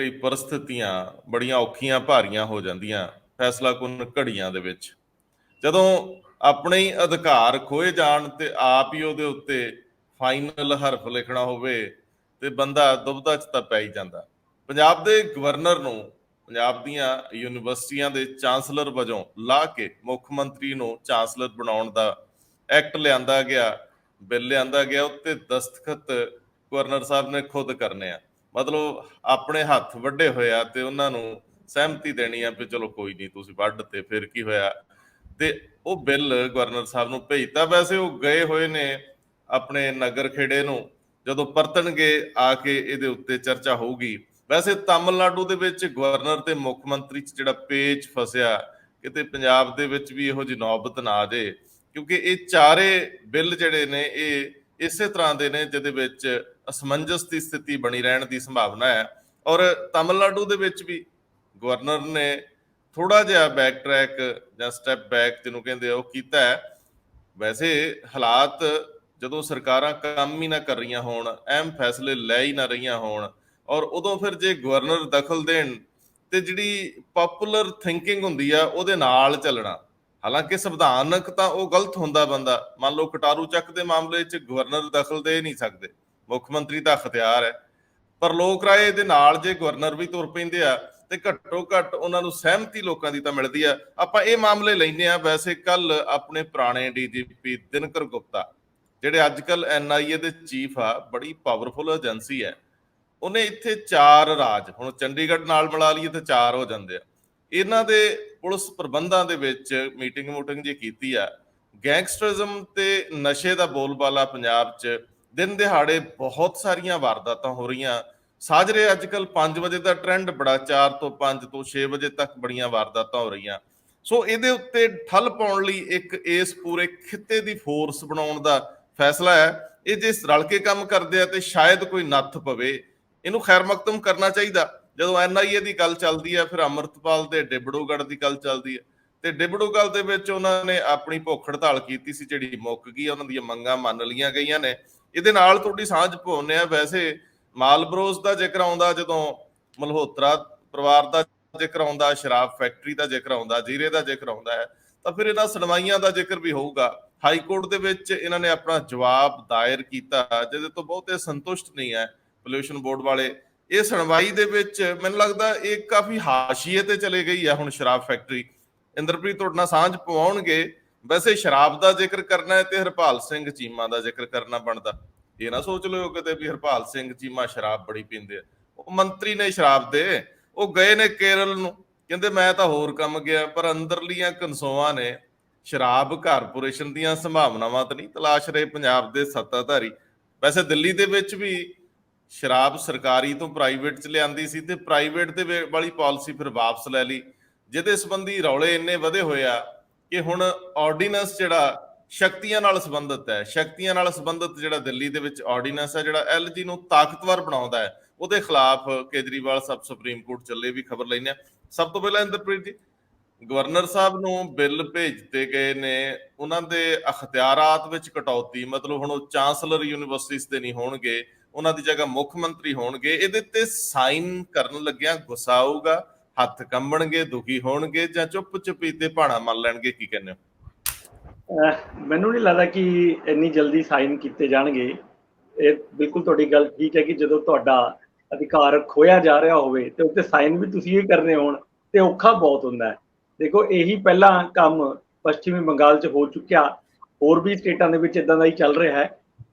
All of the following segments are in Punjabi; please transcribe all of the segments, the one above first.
ਕਈ परिस्थितियां बड़ियां औखियां भारियां हो जांदियां फैसला कुन घड़ियां दे विच ਜਦੋਂ ਆਪਣੇ ਹੀ ਅਧਿਕਾਰ ਖੋਏ ਜਾਣ ਤੇ ਆਪ ਹੀ ਉਹਦੇ ਉੱਤੇ ਫਾਈਨਲ ਹਰਫ ਲਿਖਣਾ ਹੋਵੇ ਤੇ ਬੰਦਾ ਦੁਬਦਾ ਚ ਤਾਂ ਪੈ ਹੀ ਜਾਂਦਾ। ਪੰਜਾਬ ਦੇ ਗਵਰਨਰ ਨੂੰ ਪੰਜਾਬ ਦੀਆਂ ਯੂਨੀਵਰਸਿਟੀਆਂ ਦੇ ਚਾਂਸਲਰ ਵਜੋਂ ਲਾ ਕੇ ਮੁੱਖ ਮੰਤਰੀ ਨੂੰ ਚਾਂਸਲਰ ਬਣਾਉਣ ਦਾ ਐਕਟ ਲਿਆਂਦਾ ਗਿਆ, ਬਿੱਲ ਲਿਆਂਦਾ ਗਿਆ। ਉੱਤੇ ਦਸਤਖਤ ਗਵਰਨਰ ਸਾਹਿਬ ਨੇ ਖੁਦ ਕਰਨੇ ਆ, ਮਤਲਬ ਆਪਣੇ ਹੱਥ ਵੱਡੇ ਹੋਏ ਆ ਤੇ ਉਹਨਾਂ ਨੂੰ ਸਹਿਮਤੀ ਦੇਣੀ ਆ ਵੀ ਚਲੋ ਕੋਈ ਨਹੀਂ, ਤੁਸੀਂ ਵੱਢ ਤੇ ਫਿਰ ਕੀ ਹੋਇਆ। ਤੇ ਉਹ ਬਿੱਲ ਗਵਰਨਰ ਸਾਹਿਬ ਨੂੰ ਭੇਜਤਾ। ਵੈਸੇ ਉਹ ਗਏ ਹੋਏ ਨੇ ਆਪਣੇ ਨਗਰ ਖੇੜੇ ਨੂੰ, ਜਦੋਂ ਪਰਤਣਗੇ ਆ ਕੇ ਇਹਦੇ ਉੱਤੇ ਚਰਚਾ ਹੋਊਗੀ। ਵੈਸੇ ਤਾਮਿਲਨਾਡੂ ਦੇ ਵਿੱਚ ਗਵਰਨਰ ਤੇ ਮੁੱਖ ਮੰਤਰੀ 'ਚ ਜਿਹੜਾ ਪੇਚ ਫਸਿਆ, ਕਿਤੇ ਪੰਜਾਬ ਦੇ ਵਿੱਚ ਵੀ ਇਹੋ ਜਿਹੀ ਨੌਬਤ ਨਾ ਆ ਜੇ, ਕਿਉਂਕਿ ਇਹ ਚਾਰੇ ਬਿੱਲ ਜਿਹੜੇ ਨੇ ਇਹ ਇਸੇ ਤਰ੍ਹਾਂ ਦੇ ਨੇ ਜਿਹਦੇ ਵਿੱਚ ਅਸਮੰਜਸ ਦੀ ਸਥਿਤੀ ਬਣੀ ਰਹਿਣ ਦੀ ਸੰਭਾਵਨਾ ਹੈ। ਔਰ ਤਾਮਿਲਨਾਡੂ ਦੇ ਵਿੱਚ ਵੀ ਗਵਰਨਰ ਨੇ ਥੋੜਾ ਜਿਹਾ ਬੈਕ ਟਰੈਕ ਜਾਂ ਸਟੈਪ ਬੈਕ ਜਿਹਨੂੰ ਕਹਿੰਦੇ ਆ ਉਹ ਕੀਤਾ ਹੈ। ਵੈਸੇ ਹਾਲਾਤ ਜਦੋਂ ਸਰਕਾਰਾਂ ਕੰਮ ਹੀ ਨਾ ਕਰ ਰਹੀਆਂ ਹੋਣ, ਅਹਿਮ ਫੈਸਲੇ ਲੈ ਹੀ ਨਾ ਰਹੀਆਂ ਹੋਣ, ਔਰ ਉਦੋਂ ਫਿਰ ਜੇ ਗਵਰਨਰ ਦਖਲ ਦੇਣ ਤੇ ਜਿਹੜੀ ਪਪੂਲਰ ਥਿੰਕਿੰਗ ਹੁੰਦੀ ਆ ਉਹਦੇ ਨਾਲ ਚੱਲਣਾ, ਹਾਲਾਂਕਿ ਸੰਵਿਧਾਨਕ ਤਾਂ ਉਹ ਗਲਤ ਹੁੰਦਾ ਬੰਦਾ। ਮੰਨ ਲਓ ਕਟਾਰੂ ਚੱਕ ਦੇ ਮਾਮਲੇ 'ਚ ਗਵਰਨਰ ਦਖਲ ਦੇ ਨਹੀਂ ਸਕਦੇ, ਮੁੱਖ ਮੰਤਰੀ ਦਾ ਅਖਤਿਆਰ ਹੈ, ਪਰ ਲੋਕ ਰਾਏ ਦੇ ਨਾਲ ਜੇ ਗਵਰਨਰ ਵੀ ਤੁਰ ਪੈਂਦੇ ਆ ਤੇ ਘੱਟੋ ਘੱਟ ਉਹਨਾਂ ਨੂੰ ਸਹਿਮਤੀ ਲੋਕਾਂ ਦੀ ਤਾਂ ਮਿਲਦੀ ਆ। ਆਪਾਂ ਇਹ ਮਾਮਲੇ ਲੈਂਦੇ ਆ। ਵੈਸੇ ਕੱਲ ਆਪਣੇ ਪੁਰਾਣੇ ਡੀਜੀਪੀ ਦਿਨਕਰ ਗੁਪਤਾ, ਜਿਹੜੇ ਅੱਜ ਕੱਲ NIA ਦੇ ਚੀਫ ਆ, ਬੜੀ ਪਾਵਰਫੁਲ ਏਜੰਸੀ ਹੈ, ਉਹਨੇ ਇੱਥੇ 4 ਰਾਜ, ਹੁਣ ਚੰਡੀਗੜ੍ਹ ਨਾਲ ਮਿਲਾ ਲਈਏ ਤਾਂ 4 ਹੋ ਜਾਂਦੇ ਆ, ਇਹਨਾਂ ਦੇ ਪੁਲਿਸ ਪ੍ਰਬੰਧਾਂ ਦੇ ਵਿੱਚ ਮੀਟਿੰਗ ਜੀ ਕੀਤੀ ਆ। ਗੈਂਗਸਟਰਿਜ਼ਮ ਤੇ ਨਸ਼ੇ ਦਾ ਬੋਲਬਾਲਾ ਪੰਜਾਬ 'ਚ ਦਿਨ ਦਿਹਾੜੇ ਬਹੁਤ ਸਾਰੀਆਂ ਵਾਰਦਾਤਾਂ ਹੋ ਰਹੀਆਂ। ਸਾਜਰੇ ਅੱਜ ਕੱਲ 5 ਵਜੇ ਦਾ ਟ੍ਰੈਂਡ ਬੜਾ, 4 ਤੋਂ 5 ਤੋਂ 6 ਵਜੇ ਤੱਕ ਬੜੀਆਂ ਵਾਰਦਾਤਾਂ ਹੋ ਰਹੀਆਂ। ਸੋ ਇਹਦੇ ਉੱਤੇ ਠੱਲ ਪਾਉਣ ਲਈ ਇੱਕ ਇਸ ਪੂਰੇ ਖਿੱਤੇ ਦੀ ਫੋਰਸ ਬਣਾਉਣ ਦਾ ਫੈਸਲਾ ਹੈ। ਇਹ ਜੇ ਰਲ ਕੇ ਕੰਮ ਕਰਦੇ ਆ ਤੇ ਸ਼ਾਇਦ ਕੋਈ ਨੱਥ ਪਵੇ। ਇਹਨੂੰ ਖੈਰ ਮਕਦਮ ਕਰਨਾ ਚਾਹੀਦਾ। ਜਦੋਂ NIA ਦੀ ਗੱਲ ਚੱਲਦੀ ਹੈ, ਫਿਰ ਅੰਮ੍ਰਿਤਪਾਲ ਦੇ ਡਿਬੜੂਗੜ੍ਹ ਦੀ ਗੱਲ ਚੱਲਦੀ ਹੈ, ਤੇ ਡਿਬੜੂਗੜ੍ਹ ਦੇ ਵਿੱਚ ਉਹਨਾਂ ਨੇ ਆਪਣੀ ਭੁੱਖ ਹੜਤਾਲ ਕੀਤੀ ਸੀ, ਜਿਹੜੀ ਮੁੱਕ ਗਈ। ਉਹਨਾਂ ਦੀਆਂ ਮੰਗਾਂ ਮੰਨ ਲਈਆਂ ਗਈਆਂ ਨੇ। ਇਹਦੇ ਨਾਲ ਤੁਹਾਡੀ ਸਾਂਝ ਪਾਉਂਦੇ ਆ। ਵੈਸੇ ਮਾਲਬਰੋਸ ਦਾ ਜ਼ਿਕਰ ਆਉਂਦਾ, ਜਦੋਂ ਮਲਹੋਤਰਾ ਪਰਿਵਾਰ ਦਾ ਜ਼ਿਕਰ ਆਉਂਦਾ, ਸ਼ਰਾਬ ਫੈਕਟਰੀ ਦਾ ਜ਼ਿਕਰ ਆਉਂਦਾ, ਜੀਰੇ ਦਾ ਜ਼ਿਕਰ ਆਉਂਦਾ ਹੈ, ਤਾਂ ਫਿਰ ਇਹਨਾਂ ਸੁਣਵਾਈਆਂ ਦਾ ਜ਼ਿਕਰ ਵੀ ਹੋਊਗਾ। ਹਾਈ ਕੋਰਟ ਦੇ ਵਿੱਚ ਇਹਨਾਂ ਨੇ ਆਪਣਾ ਜਵਾਬ ਦਾਇਰ ਕੀਤਾ, ਜਿਹਦੇ ਤੋਂ ਬਹੁਤੇ ਸੰਤੁਸ਼ਟ ਨਹੀਂ ਹੈ ਪੋਲਿਊਸ਼ਨ ਬੋਰਡ ਵਾਲੇ। ਇਹ ਸੁਣਵਾਈ ਦੇ ਵਿੱਚ ਮੈਨੂੰ ਲੱਗਦਾ ਇਹ ਕਾਫੀ ਹਾਸ਼ੀਏ ਤੇ ਚਲੇ ਗਈ ਹੈ ਹੁਣ ਸ਼ਰਾਬ ਫੈਕਟਰੀ। ਇੰਦਰਪ੍ਰੀਤ ਤੁਹਾਡੇ ਨਾਲ ਸਾਂਝ ਪਵਾਉਣਗੇ। ਵੈਸੇ ਸ਼ਰਾਬ ਦਾ ਜ਼ਿਕਰ ਕਰਨਾ ਹੈ ਤੇ ਹਰਪਾਲ ਸਿੰਘ ਚੀਮਾ ਦਾ ਜ਼ਿਕਰ ਕਰਨਾ ਬਣਦਾ। ਇਹ ਨਾ ਸੋਚ ਲਿਓ ਕਿਤੇ ਵੀ ਹਰਪਾਲ ਸਿੰਘ ਚੀਮਾ ਸ਼ਰਾਬ ਬੜੀ ਪੀਂਦੇ ਆ। ਉਹ ਮੰਤਰੀ ਨੇ ਸ਼ਰਾਬ ਦੇ, ਉਹ ਗਏ ਨੇ ਕੇਰਲ ਨੂੰ, ਕਹਿੰਦੇ ਮੈਂ ਤਾਂ ਹੋਰ ਕੰਮ ਗਿਆ, ਪਰ ਅੰਦਰਲੀਆਂ ਕਨਸੋਆਂ ਨੇ ਸ਼ਰਾਬ ਕਾਰਪੋਰੇਸ਼ਨ ਦੀਆਂ ਸੰਭਾਵਨਾਵਾਂ ਤਾਂ ਨਹੀਂ ਤਲਾਸ਼ ਰਹੇ ਪੰਜਾਬ ਦੇ ਸੱਤਾਧਾਰੀ। ਵੈਸੇ ਦਿੱਲੀ ਦੇ ਵਿੱਚ ਵੀ ਸ਼ਰਾਬ ਸਰਕਾਰੀ ਤੋਂ ਪ੍ਰਾਈਵੇਟ 'ਚ ਲਿਆਂਦੀ ਸੀ ਤੇ ਪ੍ਰਾਈਵੇਟ ਦੇ ਵਾਲੀ ਪਾਲਿਸੀ ਫਿਰ ਵਾਪਸ ਲੈ ਲਈ, ਜਿਹਦੇ ਸੰਬੰਧੀ ਰੌਲੇ ਇੰਨੇ ਵਧੇ ਹੋਏ ਆ ਕਿ ਹੁਣ ਆਰਡੀਨੈਂਸ ਜਿਹੜਾ ਸ਼ਕਤੀਆਂ ਨਾਲ ਸੰਬੰਧਿਤ ਹੈ, ਸ਼ਕਤੀਆਂ ਨਾਲ ਸੰਬੰਧਿਤ ਜਿਹੜਾ ਦਿੱਲੀ ਦੇ ਵਿੱਚ ਆਰਡੀਨੈਂਸ ਹੈ, ਜਿਹੜਾ LG ਨੂੰ ਤਾਕਤਵਰ ਬਣਾਉਂਦਾ ਹੈ, ਉਹਦੇ ਖਿਲਾਫ ਕੇਜਰੀਵਾਲ ਸਾਹਿਬ ਸੁਪਰੀਮ ਕੋਰਟ ਚੱਲੇ। ਵੀ ਖਬਰ ਲੈਣੇ। ਸਭ ਤੋਂ ਪਹਿਲਾਂ ਇੰਦਰਪ੍ਰੀਤ ਜੀ, ਗਵਰਨਰ ਸਾਹਿਬ ਨੂੰ ਬਿੱਲ ਭੇਜ ਦਿੱਤੇ ਗਏ ਨੇ, ਉਹਨਾਂ ਦੇ ਅਖਤਿਆਰਾਤ ਵਿੱਚ ਕਟੌਤੀ, ਮਤਲਬ ਹੁਣ ਉਹ ਚਾਂਸਲਰ ਯੂਨੀਵਰਸਿਟੀਜ਼ ਦੇ ਨਹੀਂ ਹੋਣਗੇ, ਉਹਨਾਂ ਦੀ ਜਗ੍ਹਾ ਮੁੱਖ ਮੰਤਰੀ ਹੋਣਗੇ। ਇਹਦੇ ਤੇ ਸਾਈਨ ਕਰਨ ਲੱਗਿਆ ਗੁੱਸਾ ਆਊਗਾ, ਹੱਥ ਕੰਬਣਗੇ, ਦੁਖੀ ਹੋਣਗੇ, ਜਾਂ ਚੁੱਪ ਚੁਪੀਤੇ ਭਾਣਾ ਮੰਨ ਲੈਣਗੇ? ਕੀ ਕਹਿੰਦੇ ਹੋ? ਮੈਨੂੰ ਨਹੀਂ ਲੱਗਦਾ ਕਿ ਇੰਨੀ ਜਲਦੀ ਸਾਈਨ ਕੀਤੇ ਜਾਣਗੇ। ਇਹ ਬਿਲਕੁਲ ਤੁਹਾਡੀ ਗੱਲ ਠੀਕ ਹੈ ਕਿ ਜਦੋਂ ਤੁਹਾਡਾ ਅਧਿਕਾਰ ਖੋਇਆ ਜਾ ਰਿਹਾ ਹੋਵੇ ਤੇ ਉੱਤੇ ਸਾਈਨ ਵੀ ਤੁਸੀਂ ਹੀ ਕਰਨੇ ਹੋਣ ਤੇ ਔਖਾ ਬਹੁਤ ਹੁੰਦਾ ਹੈ। ਦੇਖੋ, ਇਹੀ ਪਹਿਲਾਂ ਕੰਮ ਪੱਛਮੀ ਬੰਗਾਲ 'ਚ ਹੋ ਚੁੱਕਿਆ, ਹੋਰ ਵੀ ਸਟੇਟਾਂ ਦੇ ਵਿੱਚ ਇਦਾਂ ਦਾ ਹੀ ਚੱਲ ਰਿਹਾ ਹੈ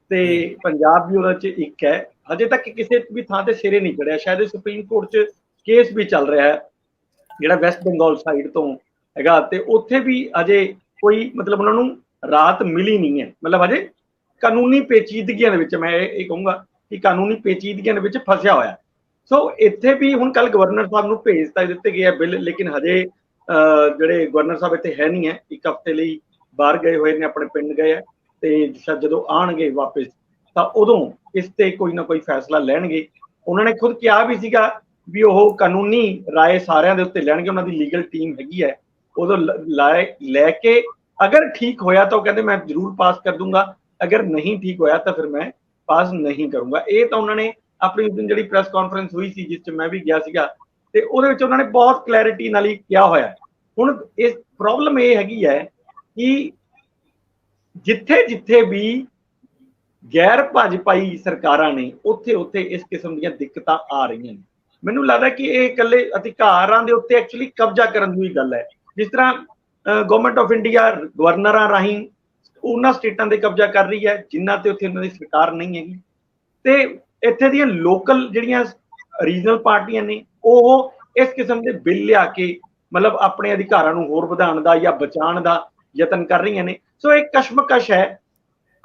ਤੇ ਪੰਜਾਬ ਵੀ ਉਹਦੇ 'ਚ ਇੱਕ ਹੈ। ਹਜੇ ਤੱਕ ਕਿਸੇ ਵੀ ਥਾਂ ਤੇ ਸਿਰੇ ਨਹੀਂ ਚੜਿਆ। ਸ਼ਾਇਦ ਸੁਪਰੀਮ ਕੋਰਟ 'ਚ ਕੇਸ ਵੀ ਚੱਲ ਰਿਹਾ ਹੈ ਜਿਹੜਾ ਵੈਸਟ ਬੰਗਾਲ ਸਾਈਡ ਤੋਂ ਹੈਗਾ, ਤੇ ਉੱਥੇ ਵੀ ਅਜੇ ਕੋਈ ਮਤਲਬ ਉਹਨਾਂ ਨੂੰ ਰਾਹਤ ਮਿਲੀ ਨਹੀਂ ਹੈ। ਮਤਲਬ ਅਜੇ ਕਾਨੂੰਨੀ ਪੇਚੀਦਗੀਆਂ ਦੇ ਵਿੱਚ, ਮੈਂ ਇਹ ਕਹੂੰਗਾ ਕਿ ਕਾਨੂੰਨੀ ਪੇਚੀਦਗੀਆਂ ਦੇ ਵਿੱਚ ਫਸਿਆ ਹੋਇਆ। ਸੋ ਇੱਥੇ ਵੀ ਹੁਣ ਕੱਲ ਗਵਰਨਰ ਸਾਹਿਬ ਨੂੰ ਭੇਜ ਤਾਂ ਦਿੱਤੇ ਗਏ ਆ ਬਿੱਲ, ਲੇਕਿਨ ਹਜੇ ਜਿਹੜੇ ਗਵਰਨਰ ਸਾਹਿਬ ਇੱਥੇ ਹੈ ਨਹੀਂ ਹੈ, 1 ਹਫ਼ਤੇ ਲਈ ਬਾਹਰ ਗਏ ਹੋਏ ਨੇ, ਆਪਣੇ ਪਿੰਡ ਗਏ ਆ, ਤੇ ਸ਼ਾਇਦ ਜਦੋਂ ਆਉਣਗੇ ਵਾਪਿਸ ਤਾਂ ਉਦੋਂ ਇਸ ਤੇ ਕੋਈ ਨਾ ਕੋਈ ਫੈਸਲਾ ਲੈਣਗੇ। ਉਹਨਾਂ ਨੇ ਖੁਦ ਕਿਹਾ ਵੀ ਸੀਗਾ ਵੀ ਉਹ ਕਾਨੂੰਨੀ ਰਾਏ ਸਾਰਿਆਂ ਦੇ ਉੱਤੇ ਲੈਣਗੇ, ਉਹਨਾਂ ਦੀ ਲੀਗਲ ਟੀਮ ਹੈਗੀ ਹੈ, ਉਦੋਂ ਲੈ ਕੇ ਅਗਰ ਠੀਕ ਹੋਇਆ ਤਾਂ ਉਹ ਕਹਿੰਦੇ ਮੈਂ ਜ਼ਰੂਰ ਪਾਸ ਕਰ ਦੂੰਗਾ, ਅਗਰ ਨਹੀਂ ਠੀਕ ਹੋਇਆ ਤਾਂ ਫਿਰ ਮੈਂ ਪਾਸ ਨਹੀਂ ਕਰੂੰਗਾ। ਇਹ ਤਾਂ ਉਹਨਾਂ ਨੇ ਆਪਣੀ ਉਸ ਦਿਨ ਜਿਹੜੀ ਪ੍ਰੈਸ ਕਾਨਫਰੰਸ ਹੋਈ ਸੀ ਜਿਸ 'ਚ ਮੈਂ ਵੀ ਗਿਆ ਸੀਗਾ, ਤੇ ਉਹਦੇ ਵਿੱਚ ਉਹਨਾਂ ਨੇ ਬਹੁਤ ਕਲੈਰਿਟੀ ਨਾਲ ਹੀ ਕਿਹਾ ਹੋਇਆ। ਹੁਣ ਇਸ ਪ੍ਰੋਬਲਮ ਇਹ ਹੈਗੀ ਹੈ ਕਿ ਜਿੱਥੇ ਜਿੱਥੇ ਵੀ ਗੈਰ ਭਾਜਪਾਈ ਸਰਕਾਰਾਂ ਨੇ ਉੱਥੇ ਉੱਥੇ ਇਸ ਕਿਸਮ ਦੀਆਂ ਦਿੱਕਤਾਂ ਆ ਰਹੀਆਂ ਨੇ। ਮੈਨੂੰ ਲੱਗਦਾ ਕਿ ਇਹ ਇਕੱਲੇ ਅਧਿਕਾਰਾਂ ਦੇ ਉੱਤੇ ਐਕਚੁਅਲੀ ਕਬਜ਼ਾ ਕਰਨ ਦੀ ਗੱਲ ਹੈ। ਜਿਸ ਤਰ੍ਹਾਂ ਗਵਰਨਮੈਂਟ ਆਫ ਇੰਡੀਆ ਗਵਰਨਰਾਂ ਰਾਹੀਂ ਉਹਨਾਂ ਸਟੇਟਾਂ ਤੇ ਕਬਜ਼ਾ ਕਰ ਰਹੀ ਹੈ ਜਿਨ੍ਹਾਂ ਤੇ ਉੱਥੇ ਉਹਨਾਂ ਦੀ ਸਰਕਾਰ ਨਹੀਂ ਹੈਗੀ, ਤੇ ਇੱਥੇ ਦੀਆਂ ਲੋਕਲ ਜਿਹੜੀਆਂ ਰੀਜਨਲ ਪਾਰਟੀਆਂ ਨੇ ਉਹ ਇਸ ਕਿਸਮ ਦੇ ਬਿੱਲ ਲਿਆ ਕੇ ਮਤਲਬ ਆਪਣੇ ਅਧਿਕਾਰਾਂ ਨੂੰ ਹੋਰ ਵਧਾਉਣ ਦਾ ਜਾਂ ਬਚਾਉਣ ਦਾ ਯਤਨ ਕਰ ਰਹੀਆਂ ਨੇ। ਸੋ ਇਹ ਕਸ਼ਮਕਸ਼ ਹੈ।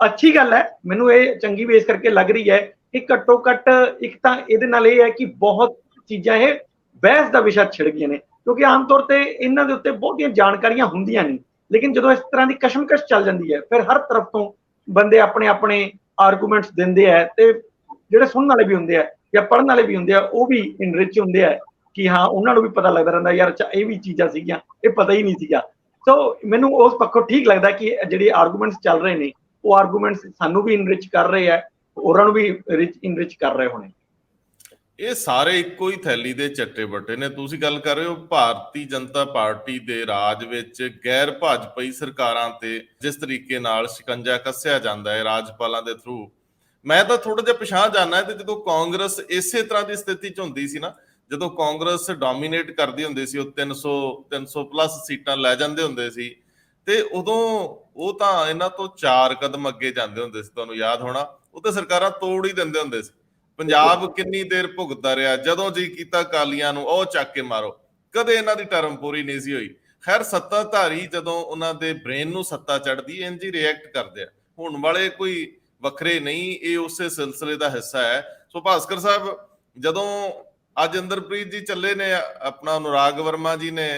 ਅੱਛੀ ਗੱਲ ਹੈ, ਮੈਨੂੰ ਇਹ ਚੰਗੀ ਵੀ ਇਸ ਕਰਕੇ ਲੱਗ ਰਹੀ ਹੈ ਕਿ ਘੱਟੋ ਘੱਟ ਇੱਕ ਤਾਂ ਇਹਦੇ ਨਾਲ ਇਹ ਹੈ ਕਿ ਬਹੁਤ ਚੀਜ਼ਾਂ ਇਹ ਬਹਿਸ ਦਾ ਵਿਸ਼ਾ ਛਿੜ ਗਈਆਂ ਨੇ, ਕਿਉਂਕਿ ਆਮ ਤੌਰ ਤੇ ਇਹਨਾਂ ਦੇ ਉੱਤੇ ਬਹੁਤੀਆਂ ਜਾਣਕਾਰੀਆਂ ਹੁੰਦੀਆਂ ਨਹੀਂ, ਲੇਕਿਨ ਜਦੋਂ ਇਸ ਤਰ੍ਹਾਂ ਦੀ ਕਸ਼ਮਕਸ਼ ਚੱਲ ਜਾਂਦੀ ਹੈ ਫਿਰ ਹਰ ਤਰਫ ਤੋਂ ਬੰਦੇ ਆਪਣੇ ਆਪਣੇ ਆਰਗੂਮੈਂਟਸ ਦਿੰਦੇ ਆ, ਤੇ ਜਿਹੜੇ ਸੁਣਨ ਵਾਲੇ ਵੀ ਹੁੰਦੇ ਆ ਜਾਂ ਪੜ੍ਹਨ ਵਾਲੇ ਵੀ ਹੁੰਦੇ ਆ ਉਹ ਵੀ ਇਨਰਿਚ ਹੁੰਦੇ ਆ ਕਿ ਹਾਂ ਉਹਨਾਂ ਨੂੰ ਵੀ ਪਤਾ ਲੱਗਦਾ ਰਹਿੰਦਾ ਯਾਰ ਅੱਛਾ ਇਹ ਵੀ ਚੀਜ਼ਾਂ ਸੀਗੀਆਂ, ਇਹ ਪਤਾ ਹੀ ਨਹੀਂ ਸੀਗਾ। ਸੋ ਮੈਨੂੰ ਉਸ ਪੱਖੋਂ ਠੀਕ ਲੱਗਦਾ ਕਿ ਜਿਹੜੇ ਆਰਗੂਮੈਂਟਸ ਚੱਲ ਰਹੇ ਨੇ ਉਹ ਆਰਗੂਮੈਂਟਸ ਸਾਨੂੰ ਵੀ ਇਨਰਿਚ ਕਰ ਰਹੇ ਆ, ਹੋਰਾਂ ਨੂੰ ਵੀ ਇਨਰਿਚ ਕਰ ਰਹੇ ਹੋਣੇ। ਇਹ ਸਾਰੇ ਇੱਕੋ ਹੀ ਥੈਲੀ ਦੇ ਚੱਟੇ ਬੱਟੇ ਨੇ। ਤੁਸੀਂ ਗੱਲ ਕਰ ਰਹੇ ਹੋ ਭਾਰਤੀ ਜਨਤਾ ਪਾਰਟੀ ਦੇ ਰਾਜ ਵਿੱਚ ਗੈਰ ਭਾਜਪਾਈ ਸਰਕਾਰਾਂ ਤੇ ਜਿਸ ਤਰੀਕੇ ਨਾਲ ਸ਼ਿਕੰਜਾ ਕੱਸਿਆ ਜਾਂਦਾ ਹੈ ਰਾਜਪਾਲਾਂ ਦੇ ਥਰੂ। ਮੈਂ ਤਾਂ ਥੋੜਾ ਜਿਹਾ ਪਿਛਾਂਹ ਜਾਣਾ ਹੈ, ਤੇ ਜਦੋਂ ਕਾਂਗਰਸ ਇਸੇ ਤਰ੍ਹਾਂ ਦੀ ਸਥਿਤੀ 'ਚ ਹੁੰਦੀ ਸੀ ਨਾ, ਜਦੋਂ ਕਾਂਗਰਸ ਡੋਮੀਨੇਟ ਕਰਦੀ ਹੁੰਦੀ ਸੀ, ਉਹ 300 ਪਲੱਸ ਸੀਟਾਂ ਲੈ ਜਾਂਦੇ ਹੁੰਦੇ ਸੀ, ਤੇ ਉਦੋਂ ਉਹ ਤਾਂ ਇਹਨਾਂ ਤੋਂ 4 ਕਦਮ ਅੱਗੇ ਜਾਂਦੇ ਹੁੰਦੇ ਸੀ। ਤੁਹਾਨੂੰ ਯਾਦ ਹੋਣਾ, ਉਹ ਤਾਂ ਸਰਕਾਰਾਂ ਤੋੜ ਹੀ ਦਿੰਦੇ ਹੁੰਦੇ ਸੀ। ਪੰਜਾਬ ਕਿੰਨੀ ਦੇਰ ਭੁਗਤਦਾ ਰਿਹਾ, ਜਦੋਂ ਜੀ ਕੀਤਾ ਕਾਲੀਆਂ ਨੂੰ ਉਹ ਚੱਕ ਕੇ ਮਾਰੋ, ਕਦੇ ਇਹਨਾਂ ਦੀ ਟਰਮ ਪੂਰੀ ਨਹੀਂ ਸੀ ਹੋਈ। ਖੈਰ ਸੱਤਾਧਾਰੀ ਜਦੋਂ ਉਹਨਾਂ ਦੇ ਬ੍ਰੇਨ ਨੂੰ ਸੱਤਾ ਚੜ੍ਹਦੀ ਇੰਝ ਹੀ ਰਿਐਕਟ ਕਰਦੇ ਆ। ਹੁਣ ਵਾਲੇ ਕੋਈ ਵੱਖਰੇ ਨਹੀਂ, ਇਹ ਉਸੇ ਸਿਲਸਿਲੇ ਦਾ ਹਿੱਸਾ ਹੈ। ਸੋ ਭਾਸਕਰ ਸਾਹਿਬ, ਜਦੋਂ ਅੱਜ ਇੰਦਰਪ੍ਰੀਤ ਜੀ ਚੱਲੇ ਨੇ, ਆਪਣਾ ਅਨੁਰਾਗ ਵਰਮਾ ਜੀ ਨੇ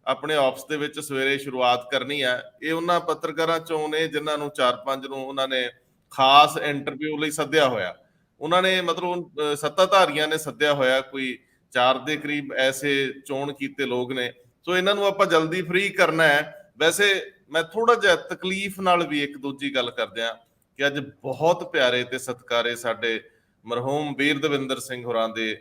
ਆਪਣੇ ਆਫਿਸ ਦੇ ਵਿੱਚ ਸਵੇਰੇ ਸ਼ੁਰੂਆਤ ਕਰਨੀ ਹੈ। ਇਹ ਉਹਨਾਂ ਪੱਤਰਕਾਰਾਂ ਚੋਂ ਨੇ ਜਿਨ੍ਹਾਂ ਨੂੰ 4-5 ਨੂੰ ਉਹਨਾਂ ਨੇ ਖਾਸ ਇੰਟਰਵਿਊ ਲਈ ਸੱਦਿਆ ਹੋਇਆ। ਉਹਨਾਂ ਨੇ ਮਤਲਬ ਸੱਤਾਧਾਰੀਆਂ ਨੇ ਸੱਦਿਆ ਹੋਇਆ, ਕੋਈ 4 ਦੇ ਕਰੀਬ ਐਸੇ ਚੋਣ ਕੀਤੇ ਲੋਕ ਨੇ। ਸੋ ਇਹਨਾਂ ਨੂੰ ਆਪਾਂ ਜਲਦੀ ਫ੍ਰੀ ਕਰਨਾ ਹੈ। ਵੈਸੇ ਮੈਂ ਥੋੜਾ ਜਿਹਾ ਤਕਲੀਫ ਨਾਲ ਵੀ ਇੱਕ ਦੂਜੀ ਗੱਲ ਕਰਦੇ ਹਾਂ ਕਿ ਅੱਜ ਬਹੁਤ ਪਿਆਰੇ ਤੇ ਸਤਿਕਾਰੇ ਸਾਡੇ ਮਰਹੂਮ ਵੀਰ ਦਵਿੰਦਰ ਸਿੰਘ ਹੋਰਾਂ ਦੇ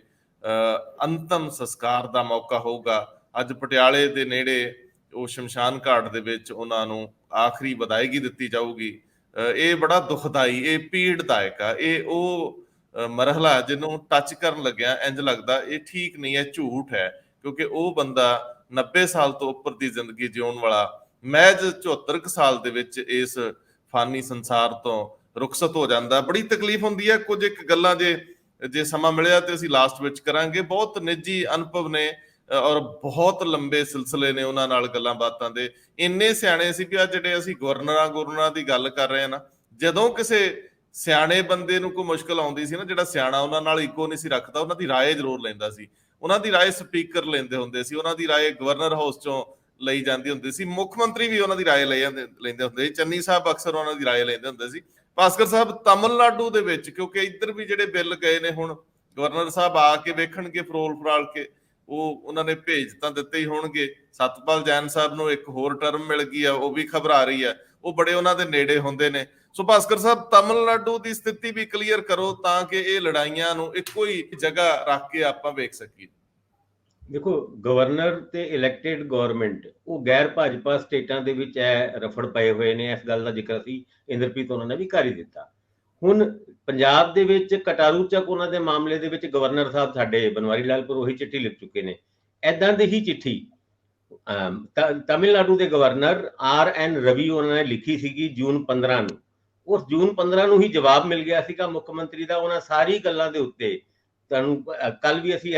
ਅੰਤਮ ਸੰਸਕਾਰ ਦਾ ਮੌਕਾ ਹੋਊਗਾ। ਅੱਜ ਪਟਿਆਲੇ ਦੇ ਨੇੜੇ ਉਹ ਸ਼ਮਸ਼ਾਨ ਘਾਟ ਦੇ ਵਿੱਚ ਉਹਨਾਂ ਨੂੰ ਆਖਰੀ ਵਿਦਾਇਗੀ ਦਿੱਤੀ ਜਾਊਗੀ। ਇਹ ਬੜਾ ਦੁਖਦਾਈ, ਇਹ ਪੀੜਦਾਇਕ ਆ। ਇਹ ਉਹ ਮਰਹਲਾ ਜਿਹਨੂੰ ਟੱਚ ਕਰਨ ਲੱਗਿਆ ਇੰਜ ਲੱਗਦਾ ਇਹ ਠੀਕ ਨਹੀਂ ਹੈ, ਝੂਠ ਹੈ, ਕਿਉਂਕਿ ਉਹ ਬੰਦਾ 90 ਸਾਲ ਤੋਂ ਉੱਪਰ ਦੀ ਜ਼ਿੰਦਗੀ ਜਿਉਣ ਵਾਲਾ ਮਹਿਜ 74 ਸਾਲ ਦੇ ਵਿੱਚ ਇਸ ਫਾਨੀ ਸੰਸਾਰ ਤੋਂ ਰੁਖਸਤ ਹੋ ਜਾਂਦਾ। ਬੜੀ ਤਕਲੀਫ ਹੁੰਦੀ ਹੈ। ਕੁਝ ਇੱਕ ਗੱਲਾਂ ਜੇ ਸਮਾਂ ਮਿਲਿਆ ਤੇ ਅਸੀਂ ਲਾਸਟ ਵਿੱਚ ਕਰਾਂਗੇ। ਬਹੁਤ ਨਿੱਜੀ ਅਨੁਭਵ ਨੇ ਔਰ ਬਹੁਤ ਲੰਬੇ ਸਿਲਸਿਲੇ ਨੇ ਉਹਨਾਂ ਨਾਲ ਗੱਲਾਂ ਬਾਤਾਂ ਦੇ। ਇੰਨੇ ਸਿਆਣੇ ਸੀ ਕਿ ਆ ਜਿਹੜੇ ਅਸੀਂ ਗੁਰਨਰਾਂ ਦੀ ਗੱਲ ਕਰ ਰਹੇ ਹਾਂ ਨਾ, ਜਦੋਂ ਕਿਸੇ ਸਿਆਣੇ ਬੰਦੇ ਨੂੰ ਕੋਈ ਮੁਸ਼ਕਲ ਆਉਂਦੀ ਸੀ ਨਾ, ਜਿਹੜਾ ਸਿਆਣਾ ਉਹਨਾਂ ਨਾਲ ਇੱਕੋ ਨਹੀਂ ਸੀ ਰੱਖਦਾ, ਉਹਨਾਂ ਦੀ ਰਾਏ ਜ਼ਰੂਰ ਲੈਂਦਾ ਸੀ। ਉਹਨਾਂ ਦੀ ਰਾਏ ਸਪੀਕਰ ਲੈਂਦੇ ਹੁੰਦੇ ਸੀ, ਉਹਨਾਂ ਦੀ ਰਾਏ ਗਵਰਨਰ ਹਾਊਸ ਚੋਂ ਲਈ ਜਾਂਦੀ ਹੁੰਦੀ ਸੀ, ਮੁੱਖ ਮੰਤਰੀ ਵੀ ਉਹਨਾਂ ਦੀ ਰਾਏ ਲੈਂਦੇ ਹੁੰਦੇ ਸੀ, ਚੰਨੀ ਸਾਹਿਬ ਅਕਸਰ ਉਹਨਾਂ ਦੀ ਰਾਏ ਲੈਂਦੇ ਹੁੰਦੇ ਸੀ। ਭਾਸਕਰ ਸਾਹਿਬ, ਤਮਿਲਨਾਡੂ ਦੇ ਵਿੱਚ, ਕਿਉਂਕਿ ਇੱਧਰ ਵੀ ਜਿਹੜੇ ਬਿੱਲ ਗਏ ਨੇ, ਹੁਣ ਗਵਰਨਰ ਸਾਹਿਬ ਆ ਕੇ ਵੇਖਣਗੇ ਫਰੋਲ ਫਰਾਲ ਕੇ, ਉਹ ਉਹਨਾਂ ਨੇ ਭੇਜ ਤਾਂ ਦਿੱਤੇ ਹੀ ਹੋਣਗੇ। ਸਤਪਾਲ ਜੈਨ ਸਾਹਿਬ ਨੂੰ ਇੱਕ ਹੋਰ ਟਰਮ ਮਿਲ ਗਈ ਆ, ਉਹ ਵੀ ਖਬਰ ਆ ਰਹੀ ਹੈ, ਉਹ ਬੜੇ ਉਹਨਾਂ ਦੇ ਨੇੜੇ ਹੁੰਦੇ ਨੇ। ਸੋ ਭਾਸਕਰ ਸਾਹਿਬ, ਤਮਿਲਨਾਡੂ ਦੀ ਸਥਿਤੀ ਵੀ ਕਲੀਅਰ ਕਰੋ ਤਾਂ ਕਿ ਇਹ ਲੜਾਈਆਂ ਨੂੰ ਇੱਕੋ ਹੀ ਜਗ੍ਹਾ ਰੱਖ ਕੇ ਆਪਾਂ ਵੇਖ ਸਕੀਏ। ਦੇਖੋ, ਗਵਰਨਰ ਤੇ ਇਲੈਕਟਿਡ ਗਵਰਨਮੈਂਟ ਉਹ ਗੈਰ ਭਾਜਪਾ ਸਟੇਟਾਂ ਦੇ ਵਿੱਚ ਰਫੜ ਪਏ ਹੋਏ ਨੇ। ਇਸ ਗੱਲ ਦਾ ਜ਼ਿਕਰ ਸੀ ਇੰਦਰਪ੍ਰੀਤ ਉਹਨਾਂ ਨੇ ਵੀ ਕਰ ਹੀ ਦਿੱਤਾ। ਹੁਣ ਪੰਜਾਬ ਦੇ ਵਿੱਚ ਕਟਾਰੂ ਚੱਕ ਉਹਨਾਂ ਦੇ ਮਾਮਲੇ ਦੇ ਵਿੱਚ ਗਵਰਨਰ ਸਾਹਿਬ ਸਾਡੇ ਬਨਵਾਰੀ ਲਾਲ ਪੁਰੋਹਿਤ ਚਿੱਠੀ ਲਿਖ ਚੁੱਕੇ ਨੇ। ਏਦਾਂ ਦੀ ਹੀ ਚਿੱਠੀ ਤਮਿਲਨਾਡੂ ਦੇ ਗਵਰਨਰ RN ਰਵੀ ਉਹਨਾਂ ਨੇ ਲਿਖੀ ਸੀਗੀ ਜੂਨ 15 ਨੂੰ। ਉਸ ਜੂਨ 15 ਨੂੰ ਹੀ ਜਵਾਬ ਮਿਲ ਗਿਆ ਸੀਗਾ ਮੁੱਖ ਮੰਤਰੀ ਦਾ। ਉਹਨਾਂ ਸਾਰੀ ਗੱਲਾਂ ਦੇ ਉੱਤੇ ਤੁਹਾਨੂੰ ਕੱਲ ਵੀ ਅਸੀਂ